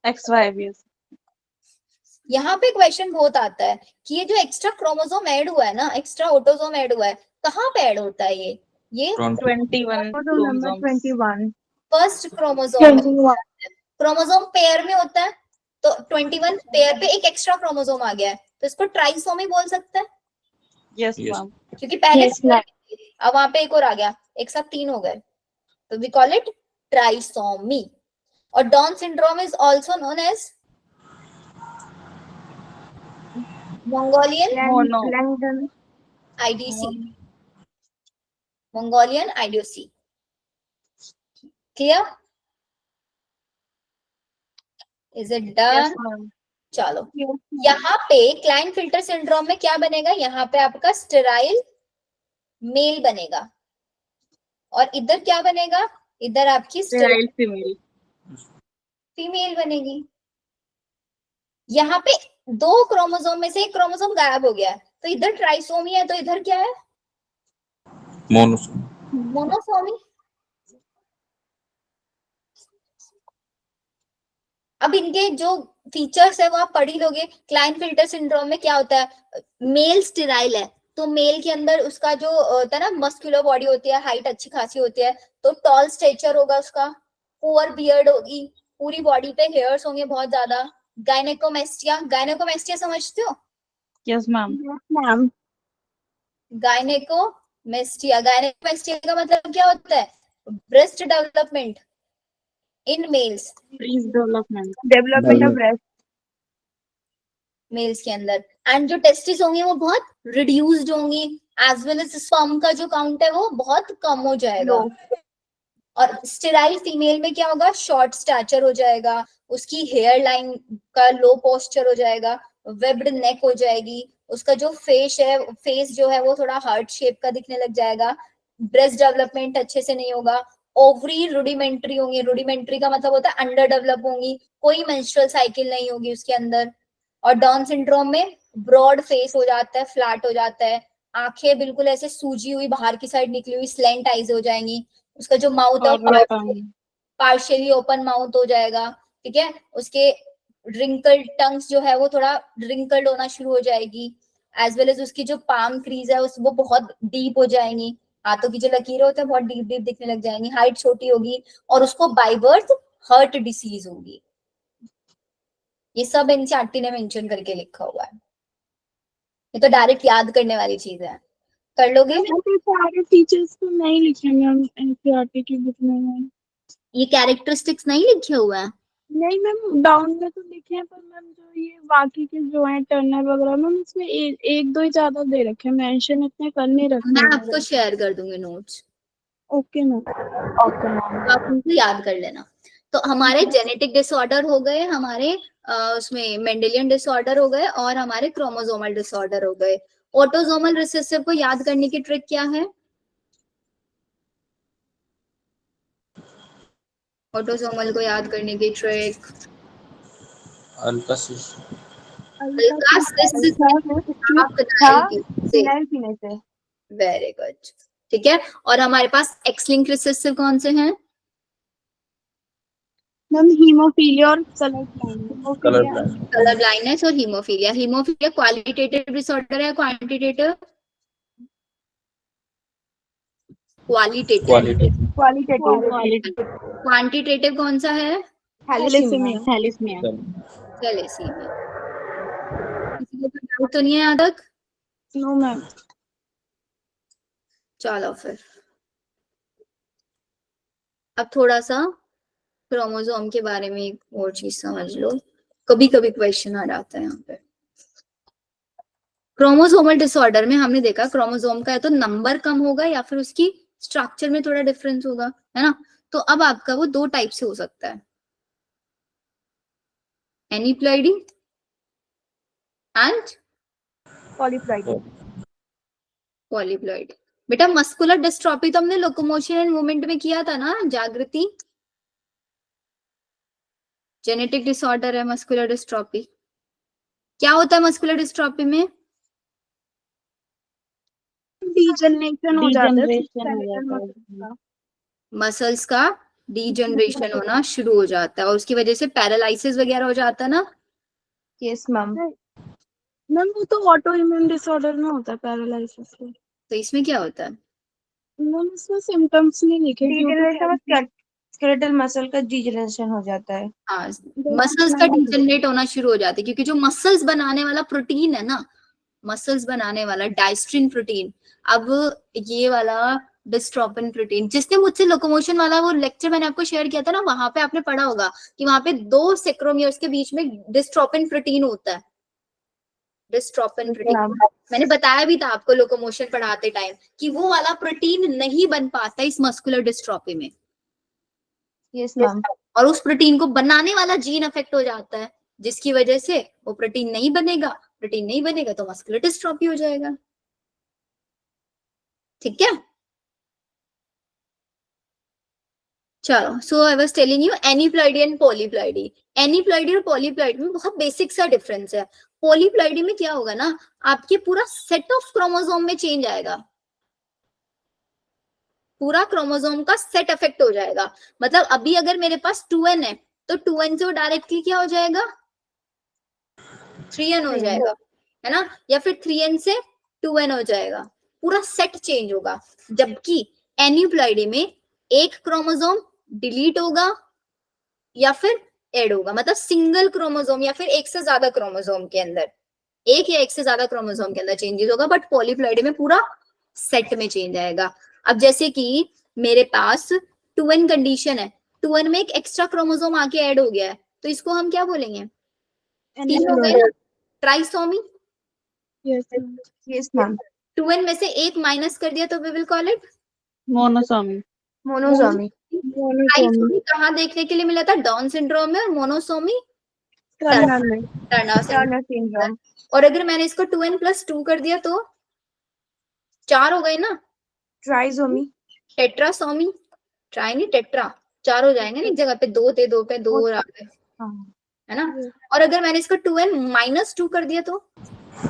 XY भी। यहाँ पे क्वेश्चन बहुत आता है कि ये जो एक्स्ट्रा क्रोमोसोम ऐड हुआ है ना, एक्स्ट्रा ऑटोसोम ऐड हुआ है, कहाँ पे ऐड होता है ये 21 21। फर्स्ट क्रोमोसोम, क्रोमोसोम पेयर में होता है, तो 21 पेयर पे एक एक्स्ट्रा क्रोमोसोम आ गया है, तो इसको ट्राइसोमी बोल सकते हैं। Yes Yes. मैम। क्योंकि पहले Yes, ma'am. अब वहां पे एक और आ गया, एक साथ 3 हो गए, तो वी कॉल इट ट्राइसोमी। और Down syndrome is also known as Mongolian IDC, Mongolian IDC। Clear, is it done? चलो, यहाँ पे क्लाइनफिल्टर सिंड्रोम में क्या बनेगा, यहाँ पे आपका स्टेराइल मेल बनेगा, और इधर क्या बनेगा, इधर आपकी स्टेराइल फीमेल फीमेल बनेगी। यहाँ पे 2 क्रोमोसोम में से एक क्रोमोसोम गायब हो गया है, तो इधर ट्राइसोमी है, तो इधर क्या है, मोनोसोमी। अब इनके जो फीचर्स है वो आप पढ़ ही लोगे। क्लाइनफिल्टर सिंड्रोम में क्या होता है, मेल स्टेराइल है, तो मेल के अंदर उसका जो होता है ना मस्कुलर बॉडी होती है, हाइट अच्छी खासी होती है, तो टॉल स्टेचर होगा उसका, पुअर बियर्ड होगी, पूरी बॉडी पे हेयर्स होंगे बहुत ज्यादा। गायनेकोमेस्टिया समझते हो? Yes ma'am. गायनेकोमेस्टिया का मतलब क्या होता है, breast development in males, development of breast males के अंदर। एंड जो टेस्टिस होंगी वो बहुत रिड्यूस्ड होंगी, एज वेल एज स्पर्म का जो काउंट है वो बहुत कम हो जाएगा। और स्टेराइल फीमेल में क्या होगा, शॉर्ट स्टैचर हो जाएगा, उसकी हेयर लाइन का लो पोस्चर हो जाएगा, वेब्ड नेक हो जाएगी, उसका जो फेस जो है वो थोड़ा हार्ट शेप का दिखने लग जाएगा, ब्रेस्ट डेवलपमेंट अच्छे से नहीं होगा, ओवरी रूडिमेंट्री होंगी, रूडिमेंट्री का मतलब होता है अंडर डेवलप होंगी, कोई मेंस्ट्रुअल साइकिल नहीं होगी उसके अंदर। और डाउन सिंड्रोम में ब्रॉड फेस हो जाता है, फ्लैट हो जाता है, आंखें बिल्कुल ऐसे सूजी हुई बाहर की साइड निकली हुई स्लेंट आईज हो जाएंगी, उसका जो माउथ है पार्शियली ओपन माउथ हो जाएगा, ठीक है, उसके रिंकल्ड टंग्स जो है वो थोड़ा रिंकल्ड होना शुरू हो जाएगी, एज वेल एज उसकी जो पाम क्रीज है वो बहुत डीप हो जाएंगी, हाथों की जो लकीरें होते हैं बहुत डीप डीप दिखने लग जाएंगी, हाइट छोटी होगी, और उसको बाय बर्थ हार्ट डिसीज होगी। ये सब एनसीईआरटी ने मेंशन करके लिखा हुआ है, ये तो डायरेक्ट याद करने वाली चीज है, कर लोगे? सारे टीचर्स तो नहीं लिखे मैम एनसीईआरटी की बुक में। ये कैरेक्टरिस्टिक्स नहीं लिखे हुए हैं? नहीं मैम, डाउन में तो लिखे हैं, पर मैम जो ये बाकी के जो हैं टर्नर वगैरह मैम उसमें एक दो ही ज्यादा दे रखे हैं, मेंशन इतने कर नहीं रखे। मैं आपको शेयर कर दूंगी नोट्स। Okay ma'am. आप उनको याद कर लेना। तो हमारे जेनेटिक डिसऑर्डर हो गए, हमारे उसमें मेंडेलियन डिसऑर्डर हो गए, और हमारे क्रोमोसोमल डिसऑर्डर हो गए। ऑटोसोमल रिसेसिव को याद करने की ट्रिक क्या है? ऑटोसोमल को याद करने की ट्रिक अल्का वेरी गुड, ठीक है। और हमारे पास एक्स लिंक रिसेसिव कौन से हैं? मैम हीमोफीलिया और कलर ब्लाइंडनेस और हीमोफीलिया। हीमोफीलिया क्वालिटेटिव डिसऑर्डर है क्वांटिटेटिव? क्वालिटेटिव। क्वांटिटेटिव कौन सा है? थैलेसीमिया। थैलेसीमिया। किसी को डाउट तो नहीं है यहाँ तक? No ma'am. चलो फिर अब थोड़ा सा क्रोमोसोम के बारे में एक और चीज समझ लो, कभी कभी क्वेश्चन आ जाता है यहाँ पे। क्रोमोसोमल डिसऑर्डर में हमने देखा क्रोमोसोम का है तो नंबर कम होगा या फिर उसकी स्ट्रक्चर में थोड़ा डिफरेंस होगा, है ना। तो अब आपका वो दो टाइप से हो सकता है, एनीप्लॉइडी एंड पॉलीप्लॉइडी। बेटा मस्कुलर डिस्ट्रॉफी तो हमने लोकोमोशन एंड मूवमेंट में किया था ना, जागृति। जेनेटिक डिसऑर्डर है मस्कुलर डिस्ट्रॉफी। क्या होता है मस्कुलर डिस्ट्रॉफी में? डीजनरेशन हो जाता है, मसल्स का डीजनरेशन होना शुरू हो जाता है और उसकी वजह से पैरालिसिस वगैरह हो जाता है ना। Yes ma'am. मैम वो तो ऑटो इम्यून डिसऑर्डर में होता है पैरालिसिस। तो इसमें क्या होता है? मैम इसमें सिम्टम्स नहीं लिखे। स्केलेटल मसल का डीजनरेशन हो जाता है। हाँ, मसल्स का डीजनरेट होना शुरू हो जाता है क्योंकि जो मसल्स बनाने वाला प्रोटीन है ना, मसल्स बनाने वाला डायस्ट्रिन प्रोटीन, अब ये वाला डिस्ट्रोफिन प्रोटीन, जिसने मुझसे लोकोमोशन वाला वो लेक्चर मैंने आपको शेयर किया था ना, वहां पे आपने पढ़ा होगा कि वहां पे दो सेक्रोमियर्स के बीच में डिस्ट्रोफिन प्रोटीन होता है। डिस्ट्रोफिन प्रोटीन मैंने बताया भी था आपको लोकोमोशन पढ़ाते टाइम कि वो वाला प्रोटीन नहीं बन पाता इस मस्कुलर डिस्ट्रॉफी में। Yes ma'am. और उस प्रोटीन को बनाने वाला जीन अफेक्ट हो जाता है, जिसकी वजह से वो प्रोटीन नहीं बनेगा। प्रोटीन नहीं बनेगा तो मस्कुलर डिस्ट्रॉफी हो जाएगा, ठीक है। चलो, so I was telling you aneuploidy and polyploidy. Aneuploidy और पॉलीप्लॉइडी में बहुत बेसिक सा डिफरेंस है। पॉलीप्लॉइडी में क्या होगा ना, आपके पूरा सेट ऑफ क्रोमोसोम में चेंज आएगा, पूरा क्रोमोसोम का सेट अफेक्ट हो जाएगा। मतलब अभी अगर मेरे पास 2n है तो 2n से वो डायरेक्टली क्या हो जाएगा, 3n हो जाएगा, है ना, या फिर 3n से 2n हो जाएगा, पूरा सेट चेंज होगा। जबकि एनीप्लॉइडी में एक क्रोमोसोम डिलीट होगा या फिर ऐड होगा, मतलब सिंगल क्रोमोसोम या फिर एक से ज्यादा क्रोमोसोम के अंदर, एक या एक से ज्यादा क्रोमोसोम के अंदर चेंजेस होगा। बट पॉलीप्लॉइडी में पूरा सेट में चेंज आएगा। अब जैसे कि मेरे पास 2n कंडीशन है, 2n में एक एक्स्ट्रा क्रोमोसोम आके ऐड हो गया है, तो इसको हम क्या बोलेंगे, तीन हो गए ना, ट्राइसोमी। Yes ma'am. 2n में से एक माइनस कर दिया तो we will call it Monosomy. Monosomy. Trisomy कहाँ देखने के लिए मिला था? डाउन सिंड्रोम में। और मोनोसोमी टर्नर में, टर्नर सिंड्रोम। Turner syndrome. और अगर मैंने इसको 2n+2 कर दिया तो 4 हो गए ना? ट्राइसोमी। टेट्रासोमी। ट्राई नहीं, टेट्रा। 4 हो जाएंगे ना एक जगह पे। 2 थे, 2 पे 2 और आ गए, हाँ। है ना? और अगर मैंने इसको 2n-2 कर दिया तो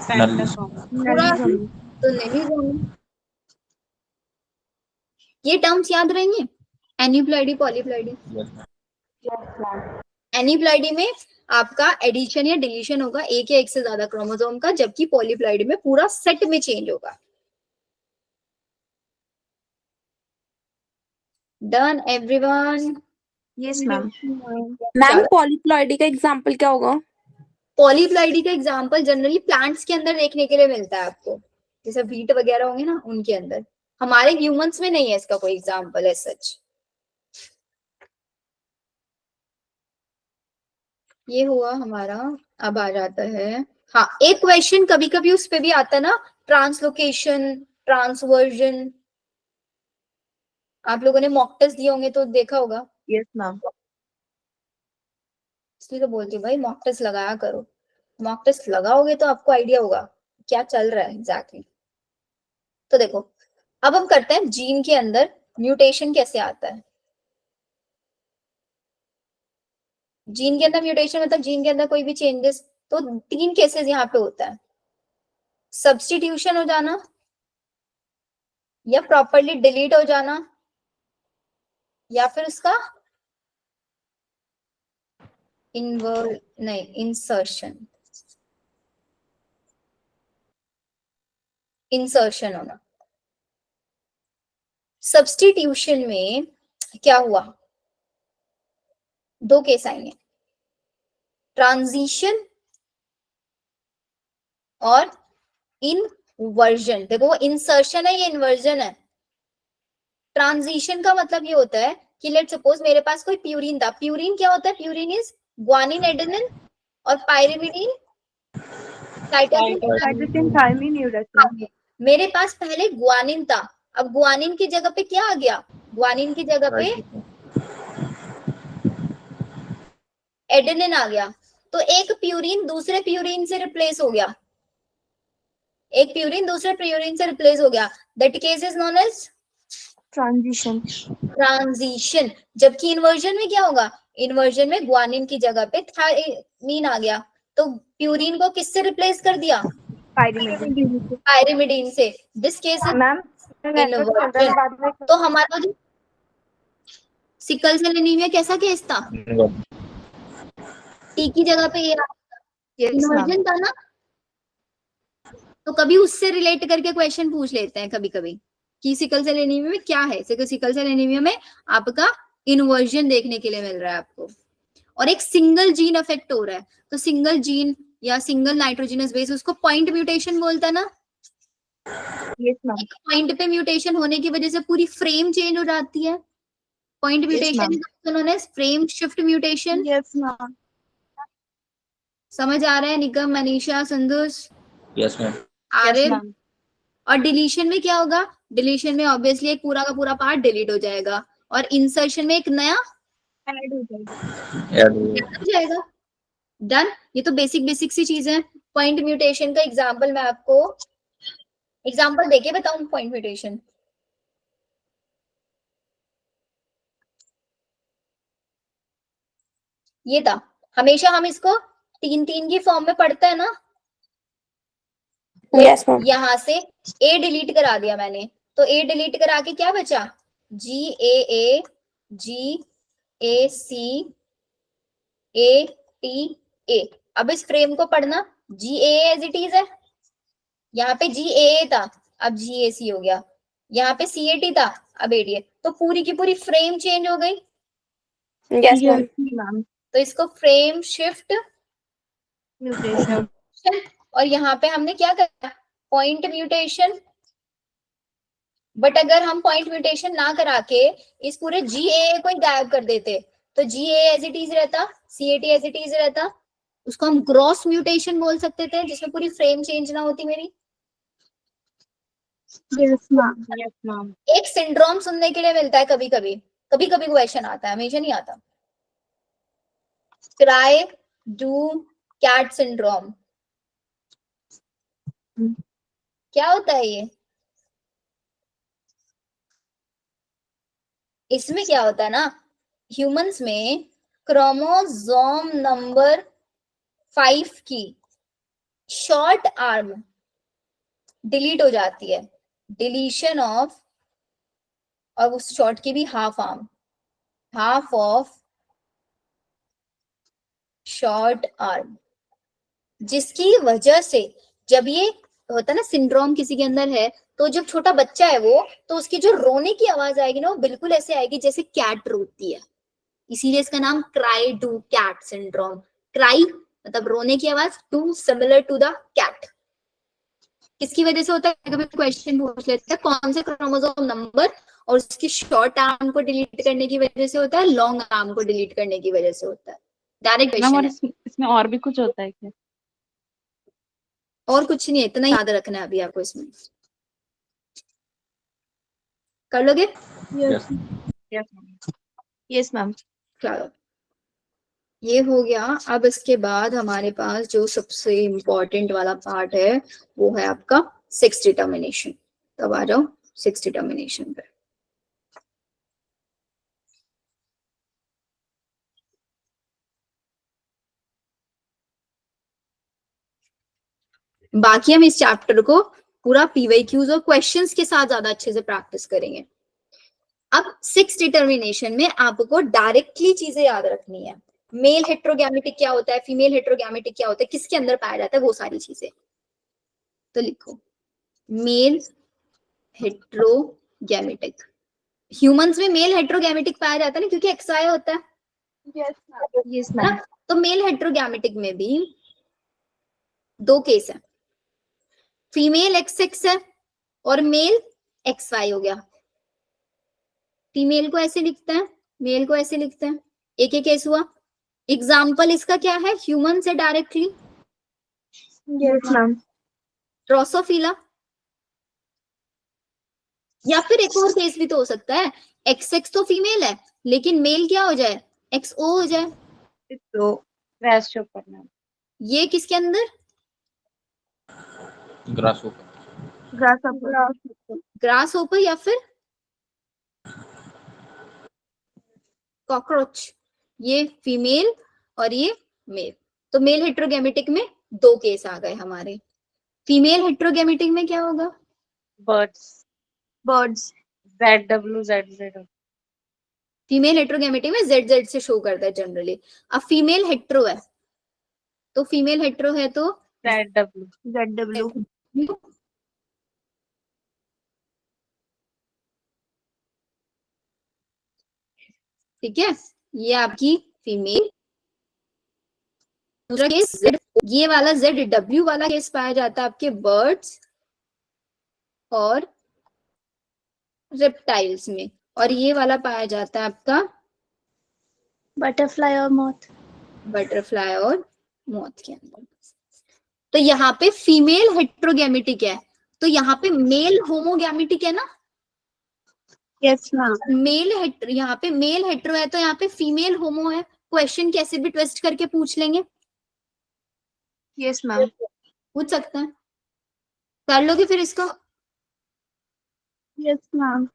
Pentasomy. पूरा नलीसोमी। तो नहीं होंगे। ये टर्म्स याद रहेंगे? Aneuploidy, polyploidy. एन्यूप्लॉइडी में आपका एडिशन या डिलीशन होगा एक या एक से ज्यादा क्रोमोसोम का, जबकि पॉलीप्लॉइडी में पूरा सेट में चेंज होगा। Done everyone? Yes ma'am. Ma'am polyploidy का एग्जांपल क्या होगा? पॉलीप्लॉइडी का एग्जांपल जनरली प्लांट्स के अंदर देखने के लिए मिलता है आपको, जैसे वीट वगैरह होंगे ना उनके अंदर। हमारे ह्यूमंस में नहीं है इसका कोई एग्जांपल है सच। ये हुआ हमारा। अब आ जाता है, हाँ, एक क्वेश्चन कभी कभी उस पे भी आता है ना, ट्रांसलोकेशन, ट्रांसवर्जन। आप लोगों ने मॉक टेस्ट दिए होंगे तो देखा होगा, यस मैम। इसलिए तो बोलती हूँ भाई मॉक टेस्ट लगाया करो। मॉक टेस्ट लगाओगे तो आपको आइडिया होगा क्या चल रहा है एग्जैक्टली। तो देखो, अब हम करते हैं जीन के अंदर म्यूटेशन कैसे आता है। जीन के अंदर म्यूटेशन मतलब जीन के अंदर कोई भी चेंजेस। तो 3 केसेस यहाँ पे होता है, सब्स्टिट्यूशन हो जाना, या प्रॉपरली डिलीट हो जाना, या फिर उसका इंसर्शन। इंसर्शन होना। सब्स्टिट्यूशन में क्या हुआ? 2 केस आएंगे, ट्रांजिशन और इनवर्जन। देखो वो इंसर्शन है, ये इन्वर्जन है। ट्रांजिशन का मतलब ये होता है कि लेट सपोज मेरे पास कोई प्यूरिन था। प्यूरिन क्या होता है? प्यूरिन इज ग्वानिन, एडेनिन और पायरिमिडीन, साइटोसिन, थायमिन, यूरेसिल। मेरे पास पहले ग्वानिन था, अब ग्वानिन की जगह पे क्या आ गया? ग्वानिन की जगह पे एडेनिन आ गया। तो एक प्यूरिन दूसरे प्यूरिन से रिप्लेस हो गया, एक प्यूरिन दूसरे प्यूरिन से रिप्लेस हो गया। That case is known as transition. Transition. जबकि इन्वर्जन में क्या होगा? इन्वर्जन में ग्वानिन की जगह पे थायमिन आ गया, तो प्यूरिन को किससे रिप्लेस कर दिया? पायरिमिडीन। पायरिमिडीन से। This case is ma'am inversion. तो हमारा जो सिकल सेल एनीमिया कैसा केस था? टी की जगह पे ये इन्वर्जन था ना। तो कभी उससे रिलेट करके क्वेश्चन पूछ लेते हैं कभी कभी कि सिकल सेल एनीमिया में क्या है। सिकल सेल एनीमिया में आपका इन्वर्जन देखने के लिए मिल रहा है आपको, और एक सिंगल जीन अफेक्ट हो रहा है। तो सिंगल जीन या सिंगल नाइट्रोजनस बेस, उसको पॉइंट म्यूटेशन बोलता है ना। Yes ma'am. पॉइंट पे म्यूटेशन होने की वजह से पूरी फ्रेम चेंज हो जाती है। Point mutation, frame shift mutation. Yes ma'am. समझ आ रहा है निगम, मनीषा, संदोष, यस मैम। आरिफ? और डिलीशन में क्या होगा? डिलीशन में ऑब्वियसली एक पूरा का पूरा पार्ट डिलीट हो जाएगा, और इंसर्शन में एक नया ऐड हो जाएगा। हो जाएगा। डन। ये तो बेसिक सी चीज है। पॉइंट म्यूटेशन का एग्जांपल मैं आपको एग्जांपल देके बताऊं। पॉइंट म्यूटेशन ये था, हमेशा हम इसको 3-3 की फॉर्म में पढ़ते हैं ना। Yes ma'am. यहाँ से ए डिलीट करा दिया मैंने, तो ए डिलीट करा के क्या बचा? GAA, GAC, ATA। अब इस फ्रेम को पढ़ना, GAA एज इट इज है, यहाँ पे GAA था अब GAC हो गया, यहाँ पे CAT था अब ATA। तो पूरी की पूरी फ्रेम चेंज हो गई। Yes ma'am. तो इसको फ्रेम शिफ्ट म्यूटेशन। और यहाँ पे हमने क्या करा? Point mutation. बट अगर हम पॉइंट म्यूटेशन ना करा के इस पूरे GAA को ही गायब कर देते तो GAA एज इट इज रहता, CAT एज इट इज रहता। उसको हम ग्रॉस म्यूटेशन बोल सकते थे, जिसमें पूरी फ्रेम चेंज ना होती मेरी। Yes ma'am. Yes ma'am. एक सिंड्रोम सुनने के लिए मिलता है कभी कभी, कभी कभी क्वेश्चन आता है, हमेशा नहीं आता। क्राई डू कैट सिंड्रोम, क्या होता है ये? इसमें क्या होता है ना, ह्यूमंस में क्रोमोसोम नंबर 5 की शॉर्ट आर्म डिलीट हो जाती है, डिलीशन ऑफ, और उस शॉर्ट की भी half arm, half of short arm, जिसकी वजह से जब ये होता है ना सिंड्रोम किसी के अंदर है, तो जब छोटा बच्चा है वो, तो उसकी जो रोने की आवाज आएगी ना, वो बिल्कुल ऐसे आएगी जैसे कैट रोती है, इसीलिए इसका नाम cri du cat syndrome. Cry मतलब रोने की आवाज, du similar to the cat. किसकी वजह से होता है, कभी क्वेश्चन पूछ लेते हैं कौन से क्रोमोसोम नंबर और उसकी शॉर्ट आर्म को डिलीट करने की वजह से होता है, लॉन्ग आर्म को डिलीट करने की वजह से होता है। डायरेक्ट मैम और क्वेश्चन है, इसमें और भी कुछ होता है क्या? और कुछ नहीं है, इतना याद रखना है अभी आपको इसमें। कर लोगे? Yes yes ma'am. Yes ma'am. चलो ये हो गया। अब इसके बाद हमारे पास जो सबसे इम्पोर्टेंट वाला पार्ट है वो है आपका सेक्स डिटर्मिनेशन। तब आ जाओ सेक्स डिटर्मिनेशन पे। बाकी हम इस चैप्टर को पूरा पीवाईक्यूज और क्वेश्चंस के साथ ज्यादा अच्छे से प्रैक्टिस करेंगे। अब सेक्स डिटर्मिनेशन में आपको डायरेक्टली चीजें याद रखनी है। मेल हेट्रोगैमेटिक क्या होता है, फीमेल हेट्रोगैमेटिक क्या होता है, किसके अंदर पाया जाता है, वो सारी चीजें। तो लिखो मेल हेट्रोगैमेटिक। ह्यूमंस में मेल हेट्रोगैमेटिक पाया जाता है ना, क्योंकि XY होता है यस ना। मैम। तो मेल हेट्रोगैमेटिक में भी दो केस है, फीमेल XX है और मेल XY हो गया। फीमेल को ऐसे लिखते हैं, मेल को ऐसे लिखते हैं, एक एक केस हुआ। एग्जाम्पल इसका क्या है, ह्यूमन से डायरेक्टली यस मैम। ड्रोसोफिला, या फिर एक और केस भी तो हो सकता है, XX तो फीमेल है लेकिन मेल क्या हो जाए, XO हो जाए। तो क्रैश ऊपर मैम। ये किसके अंदर, ग्रास ऊपर ग्रास होपर या फिर कॉकरोच। ये फीमेल और ये मेल। तो मेल हेट्रोगैमेटिक में दो केस आ गए हमारे। फीमेल हेट्रोगैमेटिक में क्या होगा, बर्ड्स। ZWZZ। फीमेल हेट्रोगैमेटिक में ZZ से शो करता है जनरली। अब फीमेल हेट्रो है, तो फीमेल हेट्रो है तो ZW। ZW। ठीक है, ये आपकी फीमेल। दूसरा केस Z, ये वाला ZW वाला केस पाया जाता है आपके बर्ड्स और रेप्टाइल्स में, और ये वाला पाया जाता है आपका बटरफ्लाई और मॉथ। बटरफ्लाई और मॉथ के अंदर। तो यहाँ पे फीमेल हेट्रोगैमेटिक है, तो यहाँ पे मेल होमोगैमेटिक है ना। Yes ma'am. यहाँ पे मेल हेट्रो है तो यहाँ पे फीमेल होमो है। क्वेश्चन कैसे भी ट्विस्ट करके पूछ लेंगे, यस मैम। पूछ सकते हैं। कर लोगे फिर इसको? Yes ma'am.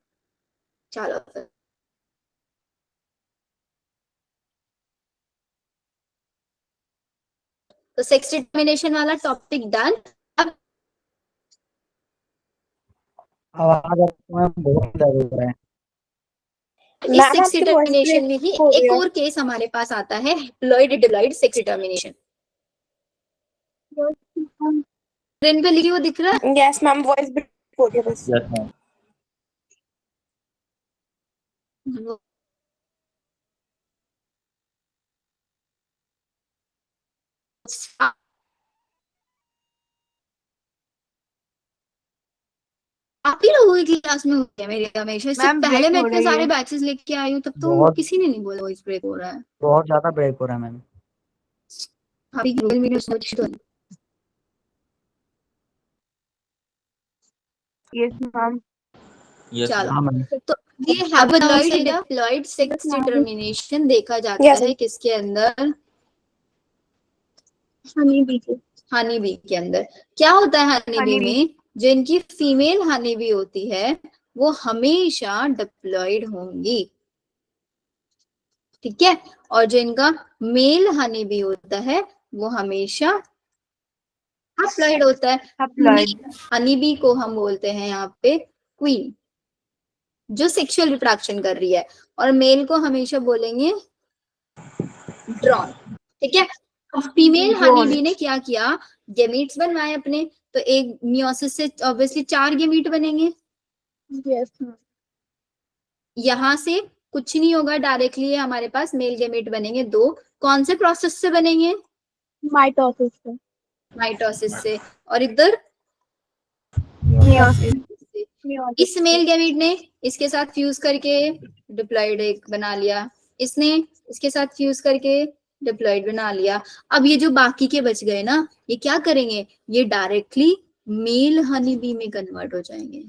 चलो फिर तो सेक्स डिटर्मिनेशन वाला टॉपिक डन। अब आवाज बहुत दर्द हो रहा है। इस सेक्स डिटर्मिनेशन में ही एक और केस हमारे पास आता है, haploid diploid sex determination. Screen पे लिखी वो दिख रहा है? यस मैम, वॉइस ब्रेक हो गया बस। Yes ma'am. आप ही लोगों की क्लास में होती है मेरी हमेशा। इससे मैम, पहले break मैं हो इतने रही सारे है। बैचेस लेके आई हूँ, तब तो बहुत किसी ने नहीं बोला वॉइस ब्रेक हो रहा है। बहुत ज्यादा ब्रेक हो रहा है मैम। अभी गूगल मीडिया सोच तो नहीं। Yes, ma'am. Yes, चलो हाँ मैम। तो ये हैप्लॉइड डिप्लॉइड सेक्स डिटर्मिनेशन देखा जाता Yes, है किसके अंदर? हनी बी के हनी बी के अंदर। क्या होता है हनी बी Honey bee. में? जिनकी फीमेल हनी बी होती है वो हमेशा डिप्लॉइड होंगी, ठीक है, और जिनका मेल हनी बी होता है वो हमेशा हैप्लॉइड होता है। Haploid. हनी बी को हम बोलते हैं यहाँ पे क्वीन, जो सेक्सुअल रिप्रोडक्शन कर रही है, और मेल को हमेशा बोलेंगे ड्रोन, ठीक है। फीमेल हनी बी ने क्या किया? गेमीट्स बनवाए अपने, तो एक मियोसिस से ऑब्वियसली 4 गेमीट बनेंगे। यस मैम यहाँ से कुछ नहीं होगा, डायरेक्टली हमारे पास मेल गेमीट बनेंगे 2। कौन से प्रोसेस से बनेंगे? माइटोसिस से माइटोसिस से। और इधर Meiosis. इस मेल गैमीट ने इसके साथ फ्यूज करके डिप्लॉइड एग बना लिया, इसने इसके साथ फ्यूज करके डिप्लॉइड बना लिया। अब ये जो बाकी के बच गए ना, ये क्या करेंगे? ये डायरेक्टली मेल हनी बी में कन्वर्ट हो जाएंगे।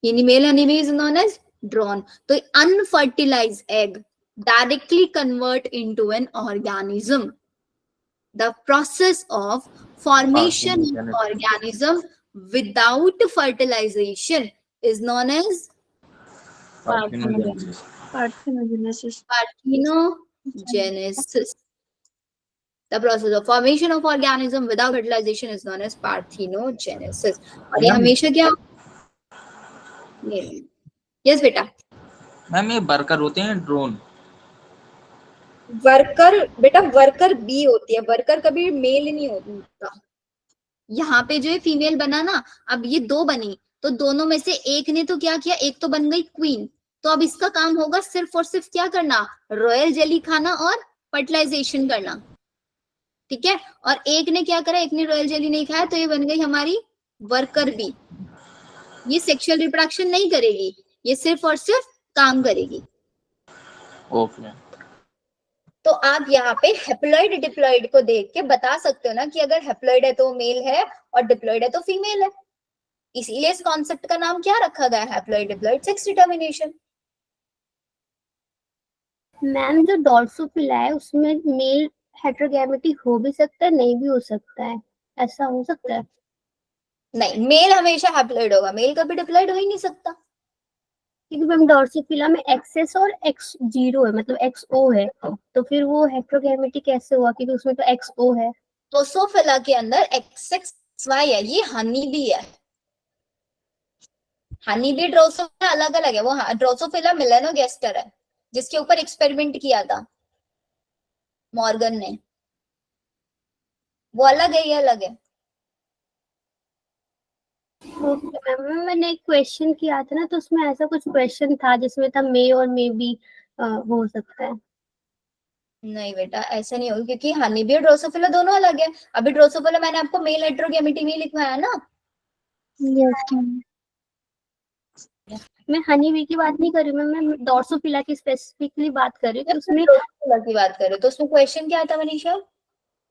यानी male honey bee is known as drone. तो unfertilised egg directly convert into an organism. The process of formation of organism without fertilization is known as parthenogenesis. Parthenogenesis. parthenogenesis. The process of formation of organism without fertilization is known as parthenogenesis. और ये हमेशा क्या? Yes बेटा। Ma'am ये worker होते हैं drone. Worker बेटा, worker bee होती है, वर्कर कभी मेल नहीं होता। यहाँ पे जो है फीमेल बना ना, अब ये 2 बनी, तो दोनों में से एक ने तो क्या किया? एक तो बन गई क्वीन, तो अब इसका काम होगा सिर्फ और सिर्फ क्या करना? रॉयल जेली खाना और फर्टिलाइजेशन करना, ठीक है। और एक ने क्या करा? एक ने रॉयल जेली नहीं खाया, तो ये बन गई हमारी वर्कर बी। ये सेक्सुअल रिप्रोडक्शन नहीं करेगी, ये सिर्फ और सिर्फ काम करेगी। ओके। तो आप यहाँ पे हैप्लॉइड डिप्लॉइड को देख के बता सकते हो ना कि अगर हैप्लॉइड है तो मेल है और डिप्लॉइड है तो फीमेल है। इसीलिए इस कॉन्सेप्ट का नाम क्या रखा गया? Haploid diploid sex determination. Ma'am जो डॉर्सोफिला है उसमें मेल हेटेरोगैमेटी हो भी सकता है, नहीं भी हो सकता है, ऐसा हो सकता है? नहीं, मेल हमेशा हैप्लॉइड होगा, मेल कभी डिप्लॉइड हो ही नहीं सकता। क्योंकि मैम डॉर्सोफिला में एक्सएस और एक्स जीरो है, मतलब एक्सओ है, तो फिर वो हेटेरोगैमेटी कैसे हुआ? क्योंकि उसमें तो एक्सओ है। ड्रोसोफिला के अंदर XXY है, ये हनी बी है। हनी बी ड्रोसोफिला अलग अलग है। वो ड्रोसोफिला मेलानोगेस्टर है, जिसके ऊपर एक्सपेरिमेंट किया था मॉर्गन ने, वो अलग है, ये अलग है। ओके मैम, मैंने एक क्वेश्चन किया था ना, तो उसमें ऐसा कुछ क्वेश्चन था जिसमें था मे और मे बी हो सकता है। नहीं बेटा, ऐसा नहीं होगा, क्योंकि हनी बी और ड्रोसोफिला दोनों अलग है। अभी ड्रोसोफिला मैंने आपको मेल हेटेरोगैमेटी में लिखवाया ना। यस मैम मैं हनी बी की बात नहीं कर रही, मैं डॉर्सोफिला की स्पेसिफिकली बात कर रही हूँ। उसमें ड्रोसोफिला की बात करें तो उसमें क्वेश्चन क्या था मनीषा?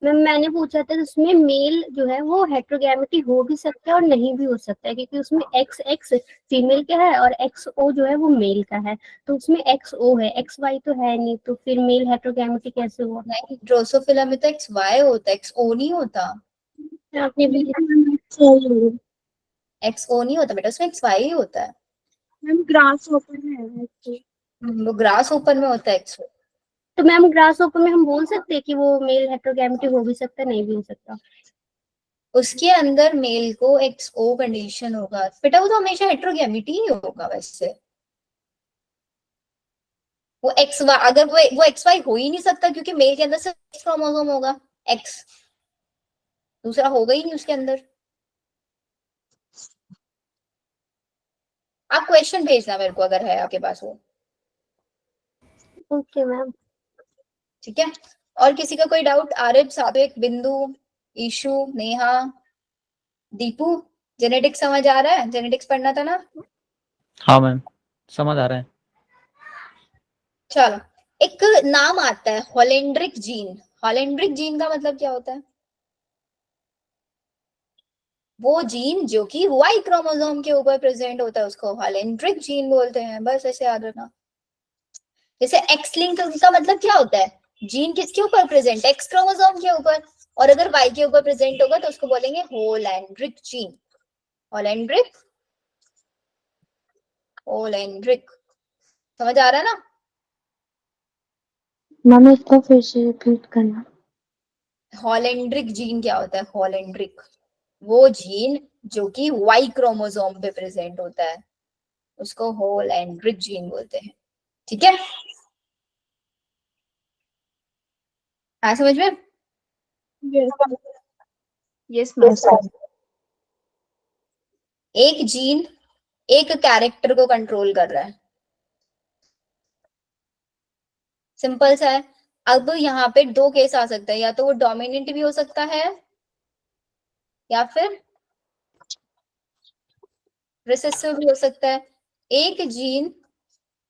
मैम मैंने पूछा था उसमें मेल जो है वो हेटेरोगैमेटी हो भी सकता है और नहीं भी हो सकता है, क्योंकि उसमें एक्स एक्स फीमेल का है और एक्स ओ जो है वो मेल का है, तो उसमें एक्स ओ है, एक्स वाई तो है नहीं, तो फिर मेल हेटेरोगैमेटी कैसे हुआ? नहीं, ड्रोसोफिला में तो XY होता है, XO नहीं होता। आपने भी XO नहीं होता बेटा, उसमें XY ही होता है। मैम ग्रास ओपन है वो ग्रास ऊपर में होता है XO। तो मैम ग्रास ओपर में हम बोल सकते हैं कि वो मेल हेटेरोगैमेटी हो भी सकता है, नहीं भी हो सकता? उसके अंदर मेल को XO कंडीशन होगा बेटा, वो तो हमेशा हेटेरोगैमेटी ही होगा वैसे। वो XY, अगर वो XY हो ही नहीं सकता, क्योंकि मेल के अंदर सिर्फ X क्रोमोसोम होगा, X दूसरा होगा ही नहीं उसके अंदर। आप क्वेश्चन भेजना मेरे को अगर है आपके पास वो, ओके मैम। ठीक है। और किसी का कोई डाउट? आरिफ, सात्विक, बिंदु, ईशु, नेहा, दीपू, जेनेटिक्स समझ आ रहा है? जेनेटिक्स पढ़ना था ना? हाँ मैम समझ आ रहा है। चलो, एक नाम आता है हॉलेंड्रिक जीन। हॉलेंड्रिक जीन का मतलब क्या होता है? वो जीन जो कि वाई क्रोमोसोम के ऊपर प्रेजेंट होता है उसको हॉलेंड्रिक जीन बोलते हैं। बस ऐसे याद रखना। जैसे एक्स लिंक का मतलब क्या होता है, जीन किसके ऊपर प्रेजेंट, एक्स क्रोमोसोम के ऊपर, और अगर वाई के ऊपर प्रेजेंट होगा तो उसको बोलेंगे होलैंड्रिक जीन। होलैंड्रिक, होलैंड्रिक, समझ आ रहा है ना? मैम इसको फिर से रिपीट करना। हॉलेंड्रिक जीन क्या होता है? हॉलेंड्रिक वो जीन जो कि वाई क्रोमोसोम पे प्रेजेंट होता है उसको होलैंड्रिक जीन बोलते हैं। ठीक है, हाँ समझ में? Yes ma'am. एक जीन एक कैरेक्टर को कंट्रोल कर रहा है, सिंपल सा है। अब यहाँ पे दो केस आ सकता है, या तो वो डोमिनेंट भी हो सकता है या फिर रिसेसिव भी हो सकता है। एक gene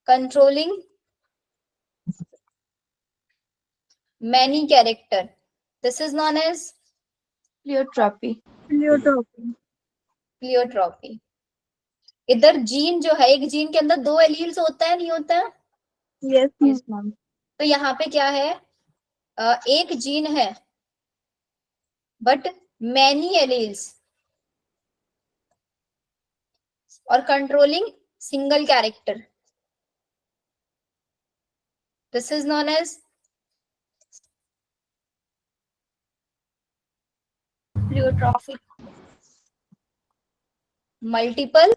controlling many character, this is known as pleiotropy. Pleiotropy. इधर जीन जो है, एक जीन के अंदर दो एलील्स होता है नहीं होता है? Yes yes ma'am. तो यहाँ पे क्या है, एक जीन है बट मैनी एलील्स और controlling single character, this is known as pleiotropy. Multiple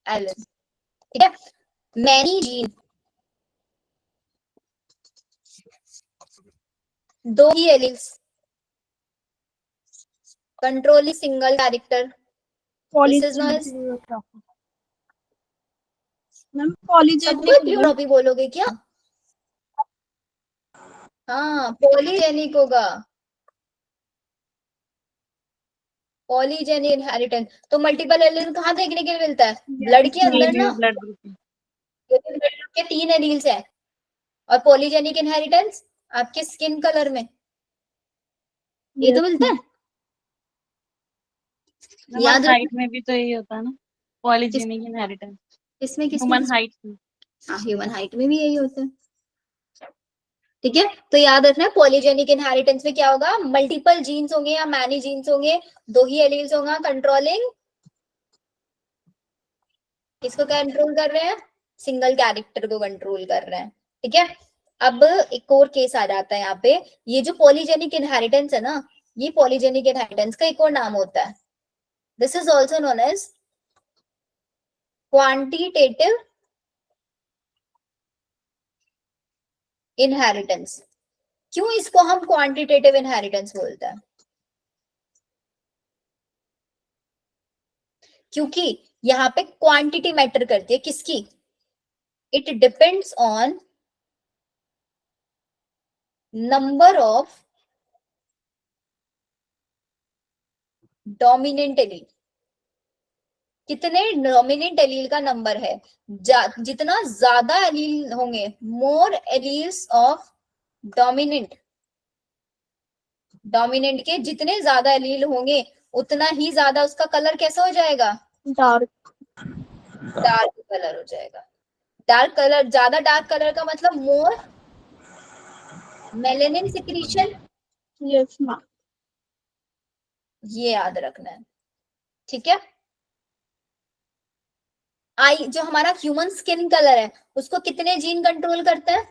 allele. ठीक है, मैनी जीन, दो ही alleles, controlling single character, this is known as. Ma'am सब पॉलीजेनिक प्लियोट्रॉपी बोलोगे क्या? हाँ पॉलीजेनिक होगा, पॉलीजेनिक इनहेरिटेंस। तो मल्टीपल एलील कहाँ देखने के लिए मिलता है? ब्लड के अंदर ना, ब्लड ग्रुप। ब्लड ग्रुप के 3 एलील्स हैं। और पॉलीजेनिक इनहेरिटेंस आपके स्किन कलर में ये तो मिलता है, याद रखना। हाइट में भी तो यही होता है ना, पॉलीजेनिक इनहेरिटेंस। इसमें ह्यूमन हाइट में। हाँ ह्यूमन हाइट में भी यही होता है। ठीक है, तो याद रखना है पॉलीजेनिक इनहेरिटेंस में क्या होगा, मल्टीपल जीन्स होंगे या मैनी जीन्स होंगे, दो ही एलील्स होगा, कंट्रोलिंग, किसको कंट्रोल कर रहे हैं? सिंगल कैरेक्टर को कंट्रोल कर रहे हैं। ठीक है, अब एक और केस आ जाता है यहाँ पे। ये जो पॉलीजेनिक इनहेरिटेंस है ना, ये पॉलीजेनिक इनहेरिटेंस का एक और नाम होता है, this is also known as quantitative inheritance. क्यों इसको हम क्वांटिटेटिव इनहेरिटेंस बोलते हैं? क्योंकि यहाँ पे क्वांटिटी मैटर करती है, किसकी? It depends on number of dominant allele. कितने डोमिनेंट एलील का नंबर है, जितना ज्यादा एलील होंगे, मोर एलील्स ऑफ डोमिनेंट, डोमिनेंट के जितने ज्यादा एलील होंगे उतना ही ज्यादा उसका कलर कैसा हो जाएगा? डार्क। डार्क कलर हो जाएगा। डार्क कलर, ज्यादा डार्क कलर का मतलब मोर मेलेनिन सिक्रीशन, यस मैम। ये याद रखना है। ठीक है, आई जो हमारा ह्यूमन स्किन कलर है उसको कितने जीन कंट्रोल करते हैं?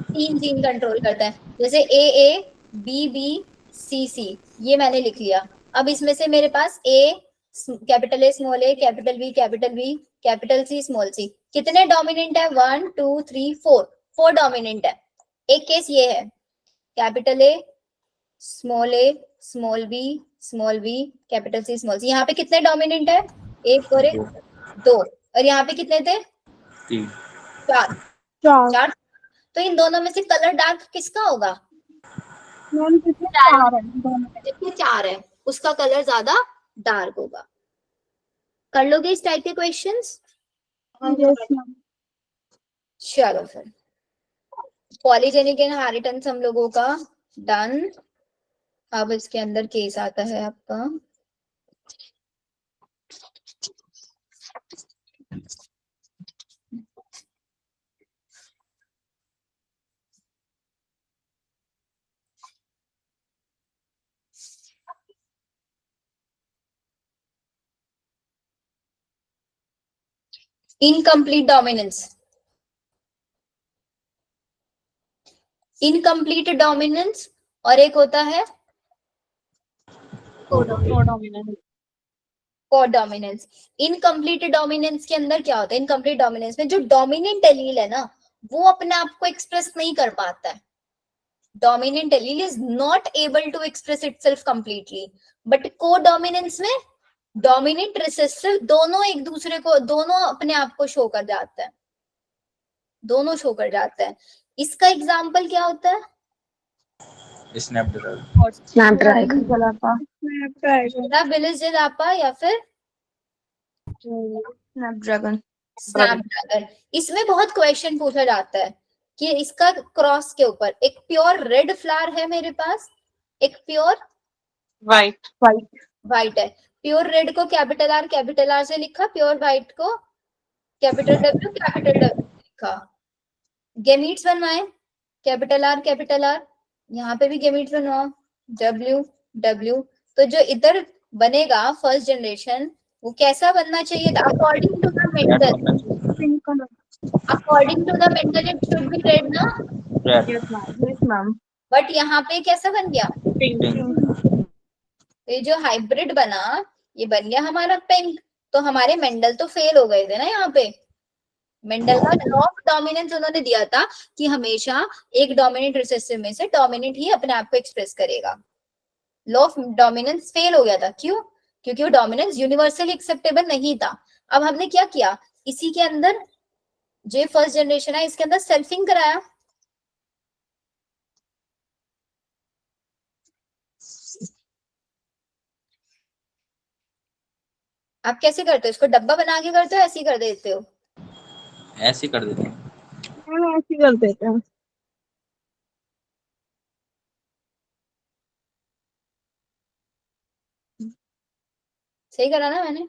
3 जीन कंट्रोल करता है। जैसे ए बी बी सी सी, ये मैंने लिख लिया। अब इसमें से मेरे पास A capital A small A capital B capital C small C, कितने डोमिनेंट है? 1 2 3 4, 4 डोमिनेंट है। एक केस ये है, capital A small B capital C small C, यहाँ पे कितने डोमिनेंट है? एक और एक, 2, और यहाँ पे कितने थे? 3 4। तो इन दोनों में से कलर डार्क किसका होगा? मैम कितने 4 है दोनों? जिसमें 4 है उसका कलर ज्यादा डार्क होगा। कर लोगे इस टाइप के क्वेश्चंस? Yes ma'am. चलो फिर पॉलीजेनिक इनहेरिटेंस हम लोगों का डन। अब इसके अंदर केस आता है आपका इनकम्प्लीट डोमिनेंस। इनकम्प्लीट डोमिनेंस और एक होता है कोडोमिनेंस। कोडोमिनेंस। इनकम्प्लीट डोमिनेंस के अंदर क्या होता है? इनकम्प्लीट डोमिनेंस में जो डोमिनेंट एलील है ना वो अपने आप को एक्सप्रेस नहीं कर पाता है। Dominant allele is not able to express itself completely, but codominance में डोमिनेंट रिसेसिव दोनों एक दूसरे को, दोनों अपने आप को शो कर जाता है, दोनों शो कर जाता है। इसका एग्जाम्पल क्या होता है? स्नैपड्रैगन। बिलिस जलापा या फिर स्नैपड्रैगन। स्नैपड्रैगन। इसमें बहुत क्वेश्चन पूछा जाता है कि इसका क्रॉस के ऊपर एक प्योर रेड फ्लावर है मेरे पास, एक प्योर वाइट। व्हाइट है। प्योर रेड को कैपिटल आर से लिखा, प्योर व्हाइट को कैपिटल डब्ल्यू लिखा। गेमीट्स बनवाए कैपिटल आर, यहाँ पे भी गेमीट्स बनवाओ डब्ल्यू। तो जो इधर बनेगा फर्स्ट जनरेशन वो कैसा बनना चाहिए? According to the Mendel it should be red ना, यस मैम। बट यहाँ पे कैसा बन गया? पिंक। ये जो हाइब्रिड बना ये बन गया हमारा पिंक। तो हमारे मेंडल तो फेल हो गए थे ना यहाँ पे। मेंडल का लॉ ऑफ डोमिनेंस उन्होंने दिया था कि हमेशा एक डोमिनेंट रिसेसिव में से डोमिनेंट ही अपने आप को एक्सप्रेस करेगा। लॉ ऑफ डोमिनेंस फेल हो गया था। क्यों? क्योंकि वो डोमिनेंस यूनिवर्सली एक्सेप्टेबल नहीं था। अब हमने क्या किया, इसी के अंदर जो फर्स्ट जनरेशन है इसके अंदर सेल्फिंग कराया। आप कैसे करते हो इसको? डब्बा बना के करते हो, ऐसे ही कर देते हो? ऐसे कर देते हैं। ऐसे कर देते हैं। सही करा ना मैंने?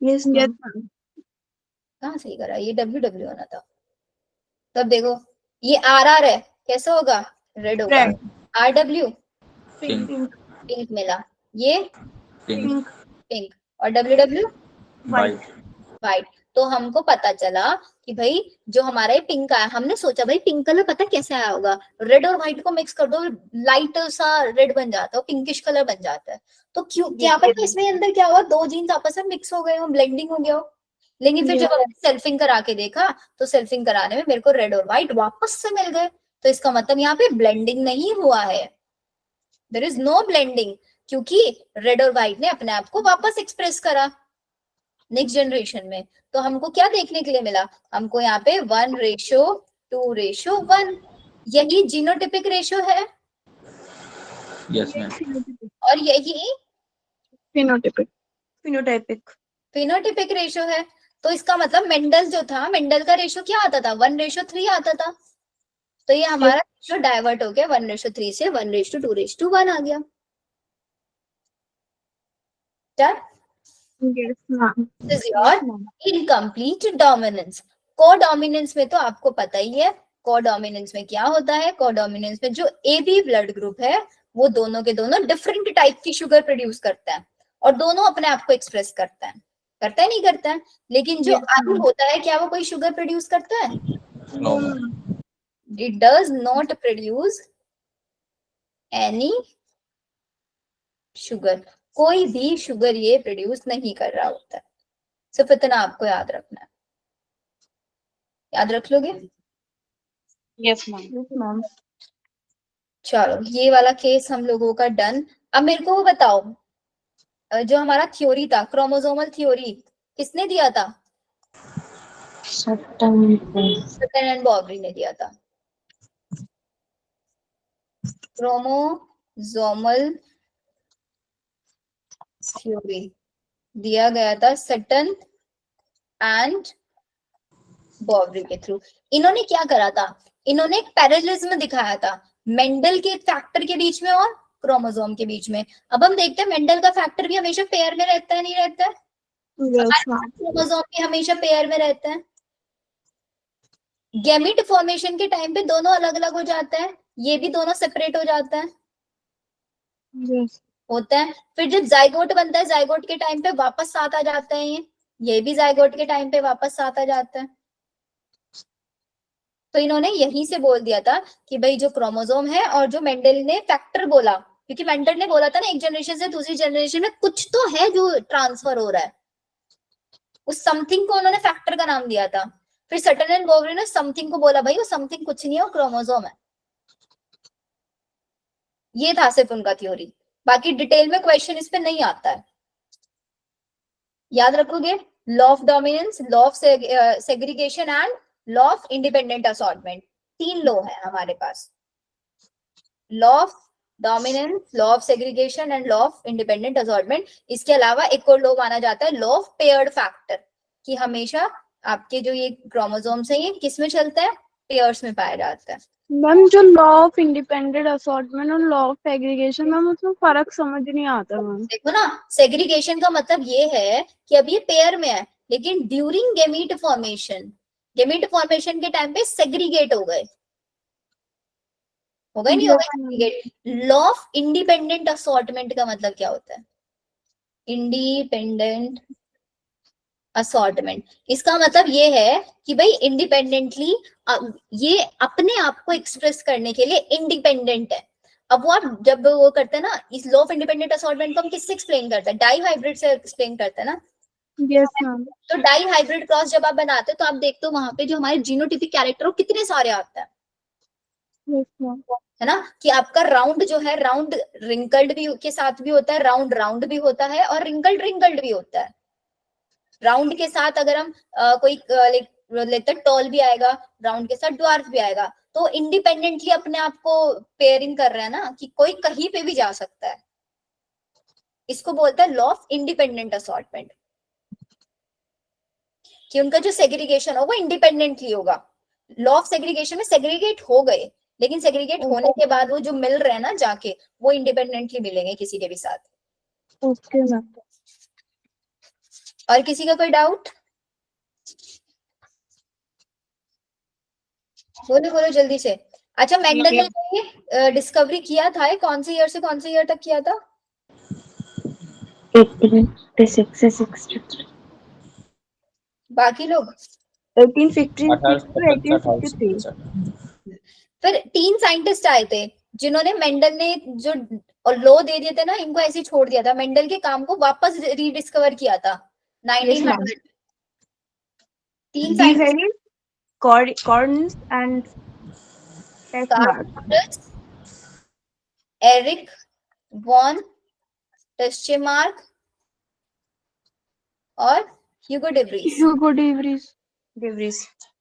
Yes ma'am. कहाँ सही करा? ये डब्ल्यू होना था। तब देखो ये आर है, कैसा होगा? रेड होगा। RW पिंक मिला, ये पिंक और डब्ल्यू व्हाइट। तो हमको पता चला कि भाई जो हमारा ये पिंक आया, हमने सोचा भाई पिंक कलर पता कैसे आया होगा, रेड और व्हाइट को मिक्स कर दो लाइट सा रेड बन जाता है, पिंकिश कलर बन जाता है। तो क्यों, क्या पता इसमें अंदर क्या हुआ, दो जीन्स आपस में मिक्स हो गए हो, ब्लेंडिंग हो गया हो। लेकिन फिर जब हमने सेल्फिंग करा के देखा तो सेल्फिंग कराने में मेरे को रेड और व्हाइट वापस से मिल गए। तो इसका मतलब यहाँ पे ब्लेंडिंग नहीं हुआ है, देयर इज नो ब्लेंडिंग, क्योंकि रेड और व्हाइट ने अपने आप को वापस एक्सप्रेस करा नेक्स्ट जनरेशन में। तो हमको क्या देखने के लिए मिला? हमको यहाँ पे 1:2:1 यही जीनोटिपिक रेशो है। Yes ma'am. और यही फिनोटाइपिक रेशो है। तो इसका मतलब मेंडल जो था, मेंडल का रेशो क्या आता था? 1:3 आता था। तो ये हमारा रेशो डाइवर्ट हो गया 1:3 से 1:2:1 आ गया। Incomplete dominance. कोडोमिनेंस में तो आपको पता ही है कोडोमिनेंस में क्या होता है। कोडोमिनेंस में जो AB ब्लड ग्रुप है वो दोनों के दोनों डिफरेंट टाइप की शुगर प्रोड्यूस करता है और दोनों अपने आप को एक्सप्रेस करता है नहीं करता है? लेकिन जो आई होता है क्या वो कोई शुगर प्रोड्यूस करता है? No. It does not produce any sugar, कोई भी शुगर ये प्रोड्यूस नहीं कर रहा होता है। सिर्फ इतना आपको याद रखना है, याद रख लोगे? Yes ma'am. चलो ये वाला केस हम लोगों का डन। अब मेरे को वो बताओ, जो हमारा थ्योरी था क्रोमोसोमल थ्योरी, किसने दिया था? सटन एंड बॉबरी ने दिया था। क्रोमोसोमल थ्योरी दिया गया था सटन एंड बॉवरी के थ्रू। इन्होंने क्या करा था, इन्होंने एक पैरेललिज्म दिखाया था मेंडल के फैक्टर के बीच में और क्रोमोसोम के बीच में। अब हम देखते हैं मेंडल का फैक्टर भी हमेशा पेयर में रहता है, नहीं रहता है? Yes, ma'am. क्रोमोसोम भी हमेशा पेयर में रहता है। गैमीट फॉर्मेशन के टाइम पे दोनों अलग अलग हो जाते हैं, ये भी दोनों सेपरेट हो जाता है, Yes. होता है। फिर जब जाइगोट बनता है, जाइगोट के टाइम पे वापस साथ आ जाते हैं, ये भी जाइगोट के टाइम पे वापस साथ आ जाता है। तो इन्होंने यहीं से बोल दिया था कि भाई जो क्रोमोसोम है और जो मेंडल ने फैक्टर बोला, क्योंकि मेंडल ने बोला था ना एक जनरेशन से दूसरी जनरेशन में कुछ तो है जो ट्रांसफर हो रहा है, उस समथिंग को उन्होंने फैक्टर का नाम दिया था। फिर सटन एंड बोवरी ने समथिंग को बोला भाई वो समथिंग कुछ नहीं है, वो क्रोमोसोम है। ये था सिर्फ उनका थ्योरी, बाकी डिटेल में क्वेश्चन इस पे नहीं आता है। याद रखोगे, law of dominance, law of segregation and law of independent assortment, 3 law है हमारे पास। Law of dominance, law of segregation and law of independent assortment. इसके अलावा एक और लॉ माना जाता है लॉ ऑफ पेयर्ड फैक्टर, कि हमेशा आपके जो ये क्रोमोसोम्स हैं ये किस में चलता है, पेयर्स में पाया जाता है। मैम जो लॉ ऑफ इंडिपेंडेंट असॉर्टमेंट और लॉ ऑफ एग्रीगेशन, मैम उसमें फर्क समझ नहीं आता मैम। देखो ना, सेग्रीगेशन का मतलब ये है कि अब ये पेयर में है, लेकिन during gamete formation, gamete formation के टाइम पे सेग्रीगेट हो गए, हो गए नहीं हो गए segregate. Law of independent assortment का मतलब क्या होता है, इंडिपेंडेंट असॉर्टमेंट, इसका मतलब ये है कि भाई इंडिपेंडेंटली ये अपने आप को एक्सप्रेस करने के लिए इंडिपेंडेंट है। अब वो आप जब वो करते हैं ना, इस लॉ ऑफ इंडिपेंडेंट असॉर्टमेंट को हम किससे एक्सप्लेन करते हैं, डाई हाइब्रिड से एक्सप्लेन करते हैं ना। Yes ma'am. तो डाई हाइब्रिड क्रॉस जब आप बनाते हो तो आप देखते हो वहां पे जो हमारे जीनोटिपिक कैरेक्टर हो कितने सारे आते हैं, यस मैम। है ना, कि आपका राउंड जो है, राउंड रिंकल्ड भी के साथ भी होता है, राउंड राउंड भी होता है और रिंकल्ड रिंकल्ड भी होता है। राउंड के साथ अगर हम कोई लेते टॉल भी आएगा, राउंड के साथ ड्वार्फ भी आएगा, तो इंडिपेंडेंटली अपने आप को पेयरिंग कर रहा है ना, कि कोई कहीं पे भी जा सकता है। इसको बोलता है लॉ ऑफ इंडिपेंडेंट असॉर्टमेंट, कि उनका जो सेग्रीगेशन होगा इंडिपेंडेंटली होगा। लॉ ऑफ सेग्रीगेशन में सेग्रीगेट हो गए, लेकिन सेग्रीगेट होने के बाद वो जो मिल रहे हैं ना जाके, वो इंडिपेंडेंटली मिलेंगे किसी के भी साथ। Okay ma'am. और किसी का कोई डाउट? बोलो बोलो जल्दी से। अच्छा, मेंडल ने ये डिस्कवरी किया था, ये कौन से ईयर से कौन से ईयर तक किया था? 1856 बाकी लोग 1856 to 1853। फिर 3 साइंटिस्ट आए थे जिन्होंने मेंडल ने जो लॉ दे दिए थे ना, इनको ऐसे ही छोड़ दिया था, मेंडल के काम को वापस रीडिस्कवर किया था 1900। 3 scientist, Corns and Tesmark। Erich von Tschermak और ह्यूगो डेव्रीज। ह्यूगो डेव्रीज।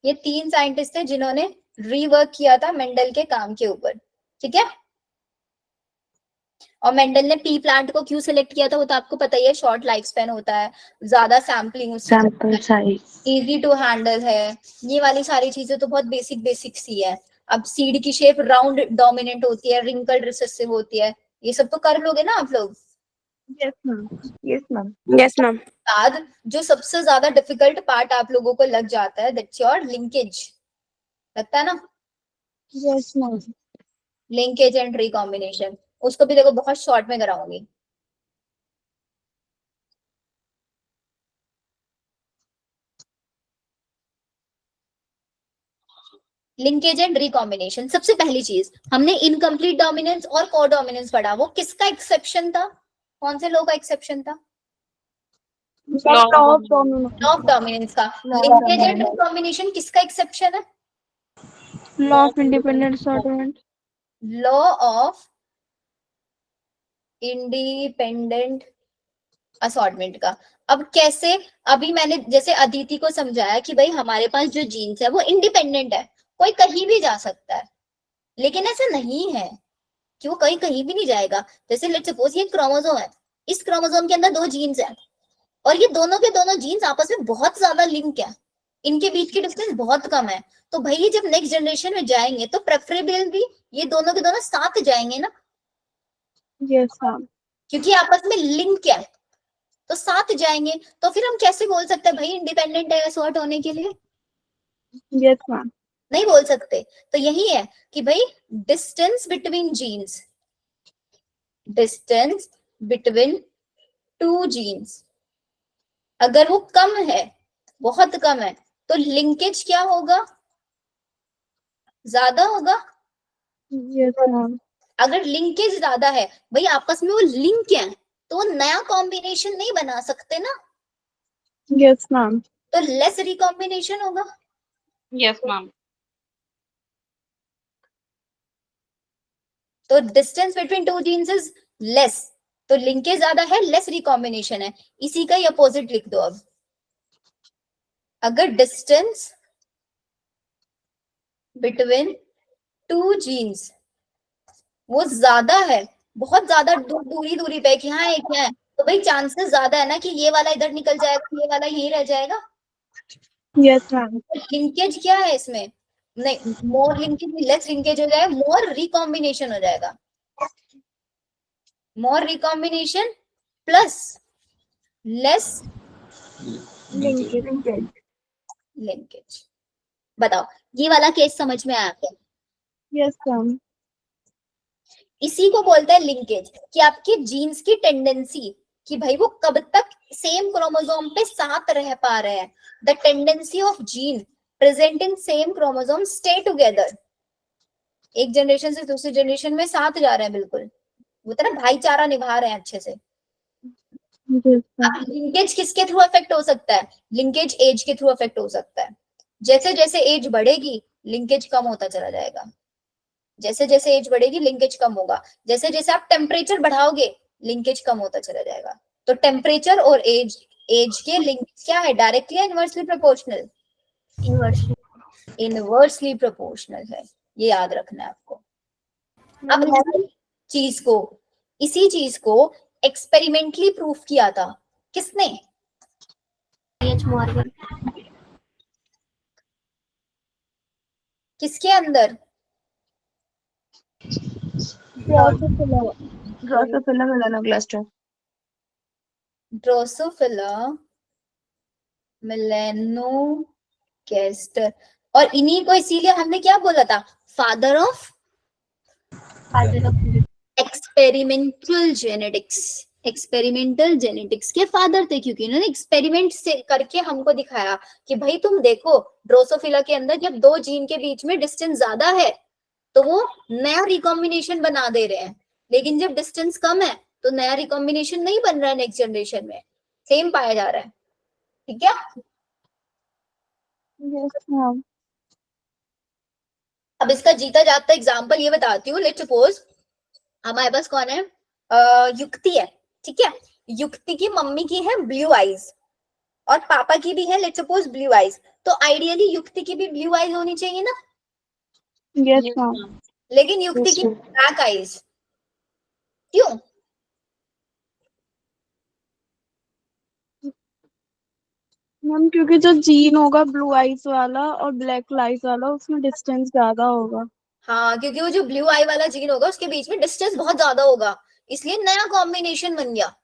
ये 3 साइंटिस्ट थे जिन्होंने रीवर्क किया था मेंडल के काम के ऊपर, ठीक है। और मेंडल ने पी प्लांट को क्यों सिलेक्ट किया था वो तो आपको पता ही है, शॉर्ट लाइफ स्पैन होता है, ज्यादा sampling, sample size, easy to handle है, ये वाली सारी चीजें तो बहुत बेसिक सी है। अब सीड की शेप राउंड डोमिनेंट होती है, रिंकल्ड रिसेसिव होती है, ये सब तो कर लोगे ना आप लोग। Yes ma'am. Yes ma'am. Yes, ma'am. बाद जो सबसे ज्यादा डिफिकल्ट पार्ट आप लोगों को लग जाता है, दैट्स योर लिंकेज, लगता है ना, yes ma'am. Linkage and recombination. उसको भी देखो बहुत शॉर्ट में कराऊंगी। लिंकेज एंड रिकॉम्बिनेशन, सबसे पहली चीज हमने इनकम्प्लीट डोमिनेंस और को डोमिनेंस पढ़ा, वो किसका एक्सेप्शन था, कौन से लॉ का एक्सेप्शन था? Law of dominance. Law of dominance का। लिंकेज एंड रिकॉम्बिनेशन किसका एक्सेप्शन है? Law of independent assortment. Law of independent assortment का। अब कैसे, अभी मैंने जैसे अदिति को समझाया कि भाई हमारे पास जो जीन्स है वो इंडिपेंडेंट है, कोई कहीं भी जा सकता है, लेकिन ऐसा नहीं है कि वो कहीं भी नहीं जाएगा। जैसे लेट्स सपोज ये क्रोमोसोम है, इस क्रोमोसोम के अंदर 2 जीन्स है और ये दोनों के दोनों जीन्स आपस में बहुत ज्यादा लिंक है, इनके बीच की डिस्टेंस बहुत कम है, तो भाई जब नेक्स्ट जनरेशन में जाएंगे तो प्रेफरेबल भी ये दोनों के दोनों साथ जाएंगे ना, यस मैम। क्योंकि आपस में लिंक है तो साथ जाएंगे। तो फिर हम कैसे बोल सकते हैं भाई इंडिपेंडेंट है सॉर्ट होने के लिए? Yes ma'am. नहीं बोल सकते। तो यही है कि भाई distance between genes, distance between two genes अगर वो कम है, बहुत कम है, तो लिंकेज क्या होगा? ज्यादा होगा। Yes ma'am. अगर लिंकेज ज्यादा है, भाई आपस में वो लिंक है तो नया कॉम्बिनेशन नहीं बना सकते ना, यस मैम। तो लेस रिकॉम्बिनेशन होगा। Yes, ma'am. तो distance between two genes is less, तो लिंकेज ज्यादा है, लेस रिकॉम्बिनेशन है। इसी का ही अपोजिट लिख दो अब। अगर डिस्टेंस बिटवीन टू जीन्स वो ज्यादा है, बहुत ज्यादा दूरी दूरी पे कि हाँ एक है, तो भाई चांसेस ज्यादा है ना कि ये वाला इधर निकल जाएगा, ये वाला यही रह जाएगा। Yes ma'am. लिंकेज क्या है इसमें? नहीं, मोर लिंकेज लेस लिंकेज हो जाएगा, मोर रिकॉम्बिनेशन हो जाएगा। मोर रिकॉम्बिनेशन प्लस लेस लिंकेज। बताओ ये वाला केस समझ में आया क्या? Yes ma'am. इसी को बोलते हैं लिंकेज, कि आपके जीन्स की टेंडेंसी कि भाई वो कब तक सेम क्रोमोसोम पे साथ रह पा रहे हैं। The tendency of gene present in same chromosome stay together, एक जनरेशन से दूसरी जनरेशन में साथ जा रहे हैं, बिल्कुल वो तरह भाईचारा निभा रहे हैं अच्छे से। Yes ma'am. लिंकेज किसके थ्रू अफेक्ट हो सकता है? लिंकेज एज के थ्रू अफेक्ट हो सकता है। जैसे जैसे एज बढ़ेगी लिंकेज कम होता चला जाएगा, जैसे जैसे एज बढ़ेगी लिंकेज कम होगा। जैसे जैसे आप टेम्परेचर बढ़ाओगे लिंकेज कम होता चला जाएगा। तो टेम्परेचर और एज, एज के लिंक क्या है? डायरेक्टली या इनवर्सली प्रोपोर्शनल? इनवर्सली प्रोपोर्शनल है, ये याद रखना है आपको। अब इसी चीज को एक्सपेरिमेंटली प्रूफ किया था किसने? H Morgan. किसके अंदर? Drosophila melanoblasta. Drosophila melanogaster. और इन्हीं को इसीलिए हमने क्या बोला था? Father of experimental genetics. Experimental genetics के फादर थे, क्योंकि इन्होंने एक्सपेरिमेंट से करके हमको दिखाया कि भाई तुम देखो ड्रोसोफिला के अंदर जब दो जीन के बीच में डिस्टेंस ज्यादा है तो वो नया रिकॉम्बिनेशन बना दे रहे हैं, लेकिन जब डिस्टेंस कम है तो नया रिकॉम्बिनेशन नहीं बन रहा है, नेक्स्ट जनरेशन में सेम पाया जा रहा है। ठीक है। Yes ma'am. अब इसका जीता जागता एग्जाम्पल ये बताती हूँ। लेट्स सपोज हमारे पास कौन है? युक्ति है। ठीक है, युक्ति की मम्मी की है ब्लू आईज और पापा की भी है लेट्स सपोज ब्लू आईज, तो आइडियली युक्ति की भी ब्लू आईज होनी चाहिए ना, यस Yes, मैम। ma'am. लेकिन युक्ति की ब्लैक आईज क्यों? मैम क्योंकि जो जीन होगा ब्लू आइज वाला और ब्लैक आइज वाला उसमें डिस्टेंस ज्यादा होगा। हाँ, क्योंकि वो जो ब्लू आई वाला जीन होगा उसके बीच में डिस्टेंस बहुत ज्यादा होगा, इसलिए नया कॉम्बिनेशन बन गया।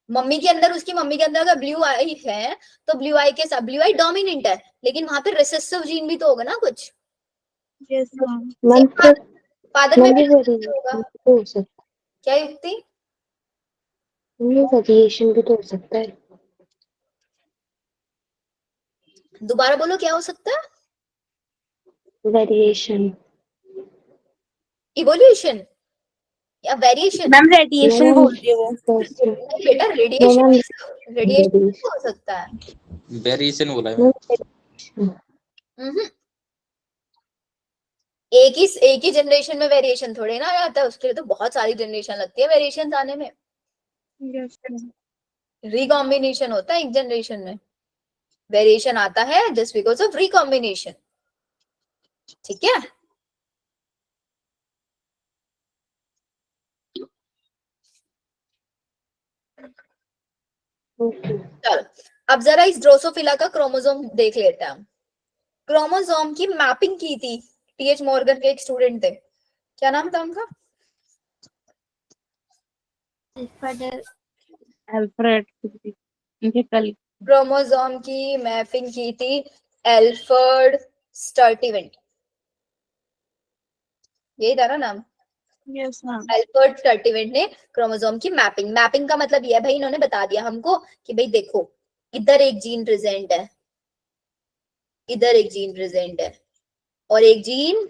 मम्मी के अंदर, उसकी मम्मी के अंदर अगर ब्लू आई है तो ब्लू आई के साथ, ब्लू आई डोमिनेंट है लेकिन वहां पे रिसेसिव जीन भी तो होगा ना कुछ। Yes ma'am. फादर में भी होगा। क्या युक्ति? वेरिएशन भी तो हो सकता है। दोबारा बोलो, क्या हो सकता है? वेरिएशन। इवोल्यूशन या वेरिएशन? मैम रेडिएशन बोल रही है वो। बेटा रेडिएशन, रेडिएशन हो सकता है। वेरिएशन बोला है। हम्म। एक ही जनरेशन में वेरिएशन थोड़े ना आता है, उसके लिए तो बहुत सारी जनरेशन लगती है वेरिएशन आने में। Yes ma'am. रिकॉम्बिनेशन होता है एक जनरेशन में, वेरिएशन आता है जस्ट बिकॉज ऑफ रिकॉम्बिनेशन। ठीक है। चलो अब जरा इस ड्रोसोफिला का क्रोमोसोम देख लेते हैं हम। क्रोमोसोम की मैपिंग की थी टीएच मॉर्गन के एक स्टूडेंट थे, क्या नाम था उनका? अल्फ्रेड इनके कल क्रोमोसोम की मैपिंग की थी एल्फ्रेड स्टर्टिवेंट, यही था ना नाम? Yes ma'am. एल्फ्रेड स्टर्टिवेंट ने क्रोमोसोम की मैपिंग का मतलब ये है भाई, इन्होंने बता दिया हमको कि भाई देखो इधर एक जीन प्रेजेंट है, इधर एक जीन प्रेजेंट है, और एक जीन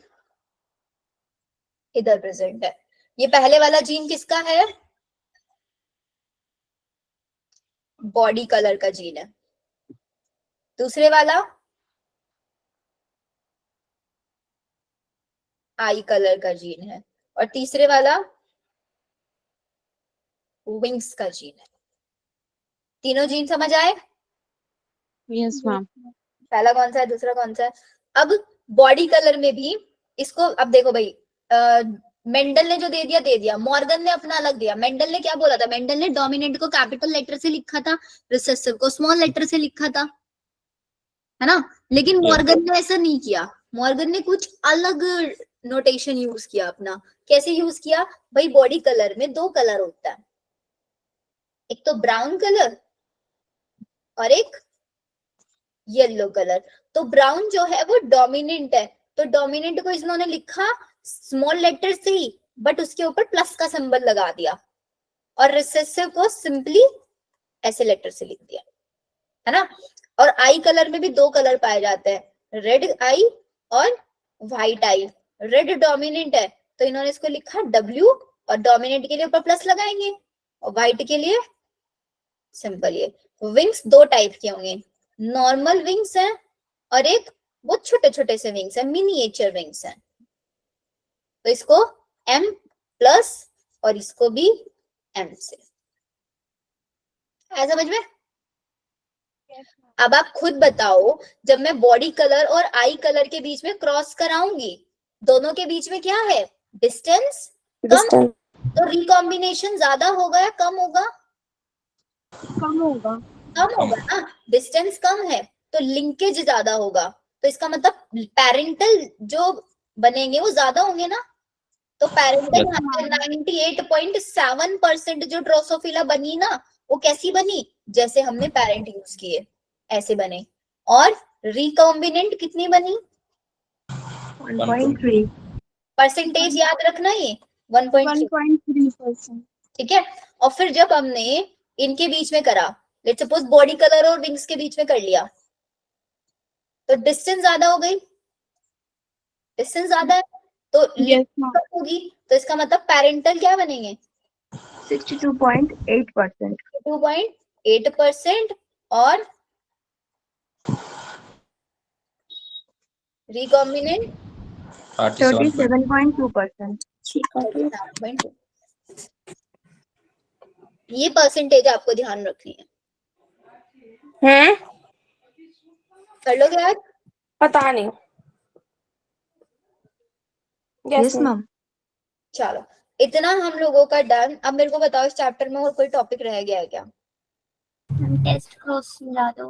इधर प्रेजेंट है। ये पहले वाला जीन किसका है? बॉडी कलर का जीन है। दूसरे वाला आई कलर का जीन है, और तीसरे वाला विंग्स का जीन है। तीनों जीन समझ आए? Yes ma'am. पहला कौन सा है, दूसरा कौन सा है? अब बॉडी कलर में भी इसको, अब देखो भाई, मेंडल ने जो दे दिया, मॉर्गन ने अपना अलग दिया। मेंडल ने क्या बोला था? मेंडल ने डोमिनेंट को कैपिटल लेटर से लिखा था, रिसेसिव को स्मॉल लेटर से लिखा था, है ना? लेकिन मॉर्गन ने ऐसा नहीं किया, मॉर्गन ने कुछ अलग नोटेशन यूज किया अपना। कैसे यूज किया भाई? बॉडी कलर में दो कलर होता है, एक तो ब्राउन कलर और एक येलो कलर। तो ब्राउन जो है वो डोमिनेंट है, तो डोमिनेंट को इन्होंने लिखा स्मॉल लेटर से ही, बट उसके ऊपर प्लस का सिंबल लगा दिया, और रिसेसिव को सिंपली ऐसे लेटर से लिख दिया, है ना? और आई कलर में भी दो कलर पाए जाते हैं, रेड आई और व्हाइट आई। रेड डोमिनेंट है तो इन्होंने इसको लिखा डब्ल्यू, और डोमिनेंट के लिए ऊपर प्लस लगाएंगे, और व्हाइट के लिए सिंपल ये। विंग्स दो टाइप के होंगे, नॉर्मल विंग्स हैं और एक बहुत छोटे छोटे से विंग्स हैं, मिनिएचर विंग्स हैं। तो इसको M प्लस और इसको भी M से, है समझ में? अब आप खुद बताओ, जब मैं बॉडी कलर और आई कलर के बीच में क्रॉस कराऊंगी, दोनों के बीच में क्या है? डिस्टेंस कम, तो रिकॉम्बिनेशन ज्यादा होगा या कम होगा? कम होगा। कम होगा ना, डिस्टेंस कम है तो लिंकेज ज्यादा होगा, तो इसका मतलब पेरेंटल जो बनेंगे वो ज्यादा होंगे ना। तो पेरेंटल 98.7% जो ड्रोसोफिला बनी ना, वो कैसी बनी? जैसे हमने पेरेंट यूज किए ऐसे बने। और रिकॉम्बिनेंट कितनी बनी? 1.3 परसेंटेज याद रखना, ये 1.3, 1.3%। ठीक है। और फिर जब हमने इनके बीच में करा, लेट्स सपोज बॉडी कलर और विंग्स के बीच में कर लिया, तो डिस्टेंस ज्यादा हो गई, डिस्टेंस ज्यादा है तो यस मैम। होगी, तो इसका मतलब पेरेंटल क्या बनेंगे? 62.8%। 2.8%, और रिकॉम्बिनेंट 37.2%। ये परसेंटेज आपको ध्यान रखनी है। हैं? कर लोगे यार? पता नहीं। Yes ma'am. चलो, इतना हम लोगों का डन। अब मेरे को बताओ इस चैप्टर में और कोई टॉपिक रह गया है क्या? टेस्ट क्रॉस समझा दो।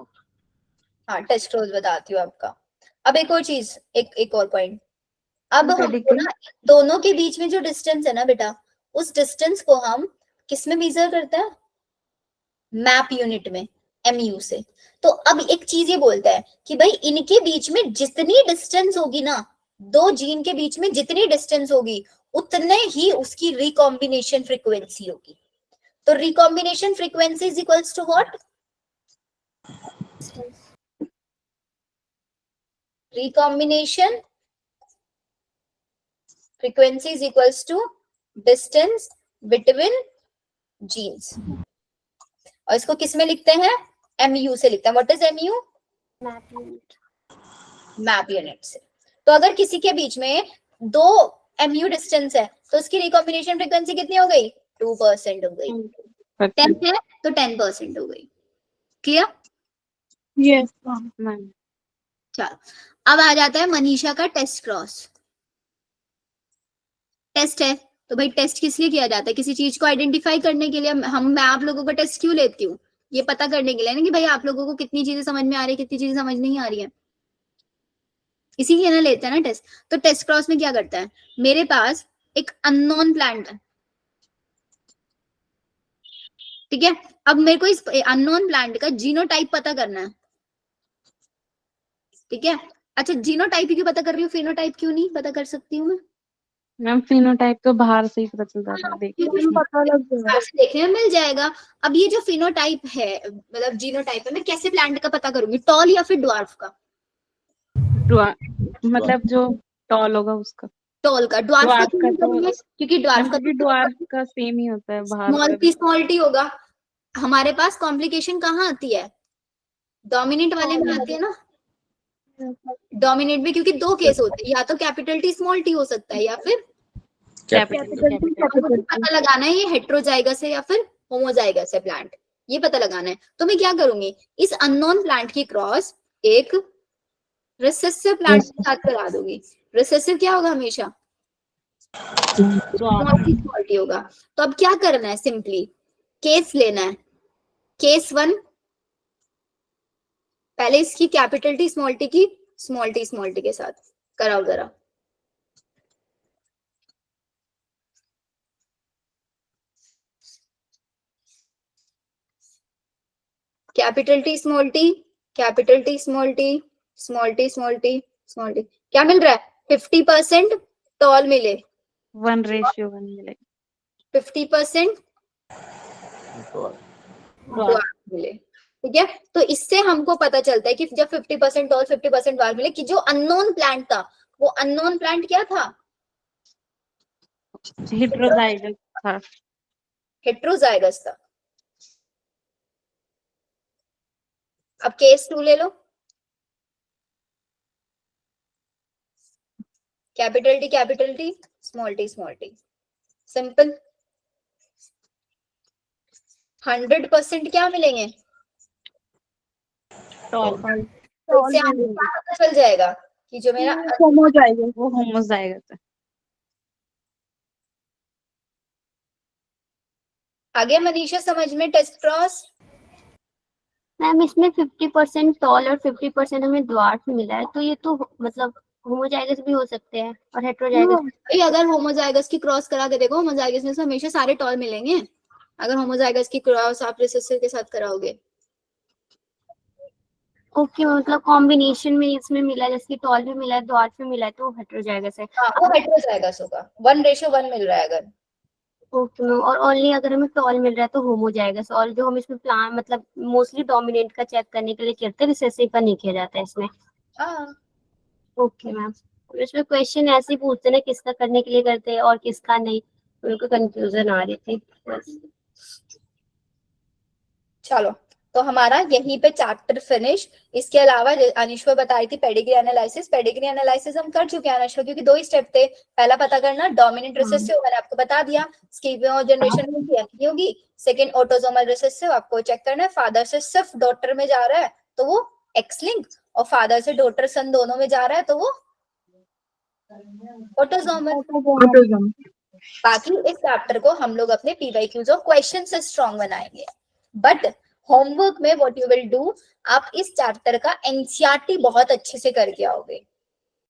हाँ, टेस्ट क्लोज बताती हूँ आपका। अब एक और चीज, एक और पॉइंट। अब हमको ना दोनों के बीच में जो डिस्टेंस है ना बेटा, उस डिस्टेंस को हम किस में मेजर करते हैं? मैप यूनिट में, MU से। तो अब एक चीज ये बोलता है कि भाई इनके बीच में जितनी डिस्टेंस होगी ना, दो जीन के बीच में जितनी डिस्टेंस होगी, उतने ही उसकी रिकॉम्बिनेशन फ्रीक्वेंसी होगी। तो recombination frequency is equals to what? Recombination frequency is equals to distance between genes। और इसको किस में लिखते हैं? MU से लिखते हैं। What is MU? Map unit से। तो अगर किसी के बीच में दो MU डिस्टेंस है तो उसकी रिकॉम्बिनेशन फ्रीक्वेंसी कितनी हो गई? 2% हो गई। 10 है तो 10% हो गई। क्लियर? Yes ma'am. चलो, अब आ जाता है मनीषा का टेस्ट क्रॉस। टेस्ट है तो भाई टेस्ट किस लिए किया जाता है? किसी चीज को आइडेंटिफाई करने के लिए। मैं आप लोगों का टेस्ट क्यों लेती हूँ? ये पता करने के लिए ना कि भाई आप लोगों को कितनी चीजें समझ में आ रही है, कितनी चीजें समझ नहीं आ रही है, इसी के ना लेते हैं ना टेस्ट। तो टेस्ट क्रॉस में क्या करता है, मेरे पास एक अननोन प्लांट है, ठीक है, अब मेरे को इस अननोन प्लांट का जीनोटाइप पता करना है, ठीक है। अच्छा जीनोटाइप ही क्यों पता कर रही हूँ, फिनोटाइप क्यों नहीं पता कर सकती हूँ मैं? मैम फिनोटाइप तो बाहर से ही पता चल जाता है, देख क्योंकि पता लग जाएगा। बाहर से देखने में मिल जाएगा। अब ये जो फिनोटाइप है मतलब जीनोटाइप है, मैं कैसे प्लांट का पता करूंगी, टॉल या फिर ड्वार्फ का? मतलब जो टॉल होगा उसका। टॉल का। ड्वार्फ का ड्वार्फ क्यों का नहीं तो करूंगी? क्योंकि ड्वार्फ का ड्वार्फ का सेम ही होता है बाहर स्मॉल का टी भी। स्मॉल टी होगा। हमारे पास कॉम्प्लिकेशन कहाँ आती है, डोमिनेंट वाले में आती है ना, डोमिनेंट में, क्योंकि दो केस होते हैं, या तो कैपिटल टी स्मॉल टी हो सकता है या फिर कैपिटल मुझे पता लगाना है ये हेट्रोजाइगस है या फिर होमोजाइगस है प्लांट, ये पता लगाना है। तो मैं क्या करूंगी, इस अननोन प्लांट की क्रॉस एक रिसेसिव प्लांट के साथ करा दूंगी। रिसेसिव क्या होगा हमेशा, स्मॉल टी होगा। तो अब क्या करना है, सिंपली केस लेना है, केस 1 पहले इसकी कैपिटल टी स्मॉल टी की स्मॉल टी के साथ कराओ जरा। Capital T small T, capital T small T, small T small T small T, क्या मिल रहा है, 50% टॉल मिले, 1:1 मिलेगा। 50% ड्वार्फ मिले, ठीक है। तो इससे हमको पता चलता है कि जब 50% टॉल 50% ड्वार्फ मिले, कि जो अननोन प्लांट था वो अननोन प्लांट क्या था, हेट्रोजाइगस था। हेट्रोजाइगस था। अब केस 2 ले लो, capital T small T, simple. 100% क्या मिलेंगे, टॉल। तो इससे आपको पता चल जाएगा कि जो मेरा होमोजाइगस। वो होमोजाइगस है। आगे मनीषा समझ में टेस्ट क्रॉस। मैम इसमें 50% टॉल और 50% हमें ड्वार्फ मिला है, तो ये तो मतलब होमोजाइगस भी हो सकते हैं और हेट्रोजाइगस। अगर होमोजाइगस की क्रॉस करा के देखो, होमोजाइगस में से हमेशा सारे टॉल मिलेंगे, अगर होमोजाइगस की क्रॉस आप रिसेसिव के साथ कराओगे। ओके, मतलब कॉम्बिनेशन में इसमें मिला है, जैसे कि टॉल भी मिला है ड्वार्फ भी मिला है, तो हेट्रोजाइगस है। हाँ वो हेट्रोजाइगस होगा, 1:1 मिल रहा है अगर। ओके मैम, और ओनली अगर हमें टॉल मिल रहा है तो होमोजाइगस, और जो हम इसमें प्लान मतलब मोस्टली डोमिनेंट का चेक करने के लिए करते हैं, रिसेसिव का नहीं किया जाता है इसमें। हाँ ओके मैम, इसमें क्वेश्चन ऐसे ही पूछते हैं किसका करने के लिए करते हैं और किसका नहीं, मेरे को कंफ्यूजन आ रही थी बस। चलो, तो हमारा यहीं पे चैप्टर फिनिश। इसके अलावा अनिश्वा बताई थी पेडिग्री एनालिसिस हम कर चुके हैं अनिश्वा, क्योंकि 2 ही स्टेप थे। पहला पता करना डोमिनेंट रिसेसिव, मैंने आपको बता दिया, स्कीमियो जनरेशन में नहीं होगी। सेकंड ऑटोसोमल रिसेसिव, आपको चेक करना है फादर से सिर्फ डॉटर में जा रहा है तो वो एक्स लिंक, और फादर से डॉटर सन दोनों में जा रहा है तो वो ऑटोसोमल। बाकी इस चैप्टर को हम लोग अपने PYQs और क्वेश्चन से स्ट्रॉन्ग बनाएंगे। बट होमवर्क में व्हाट यू विल डू, आप इस चैप्टर का एनसीईआरटी बहुत अच्छे से करके आओगे।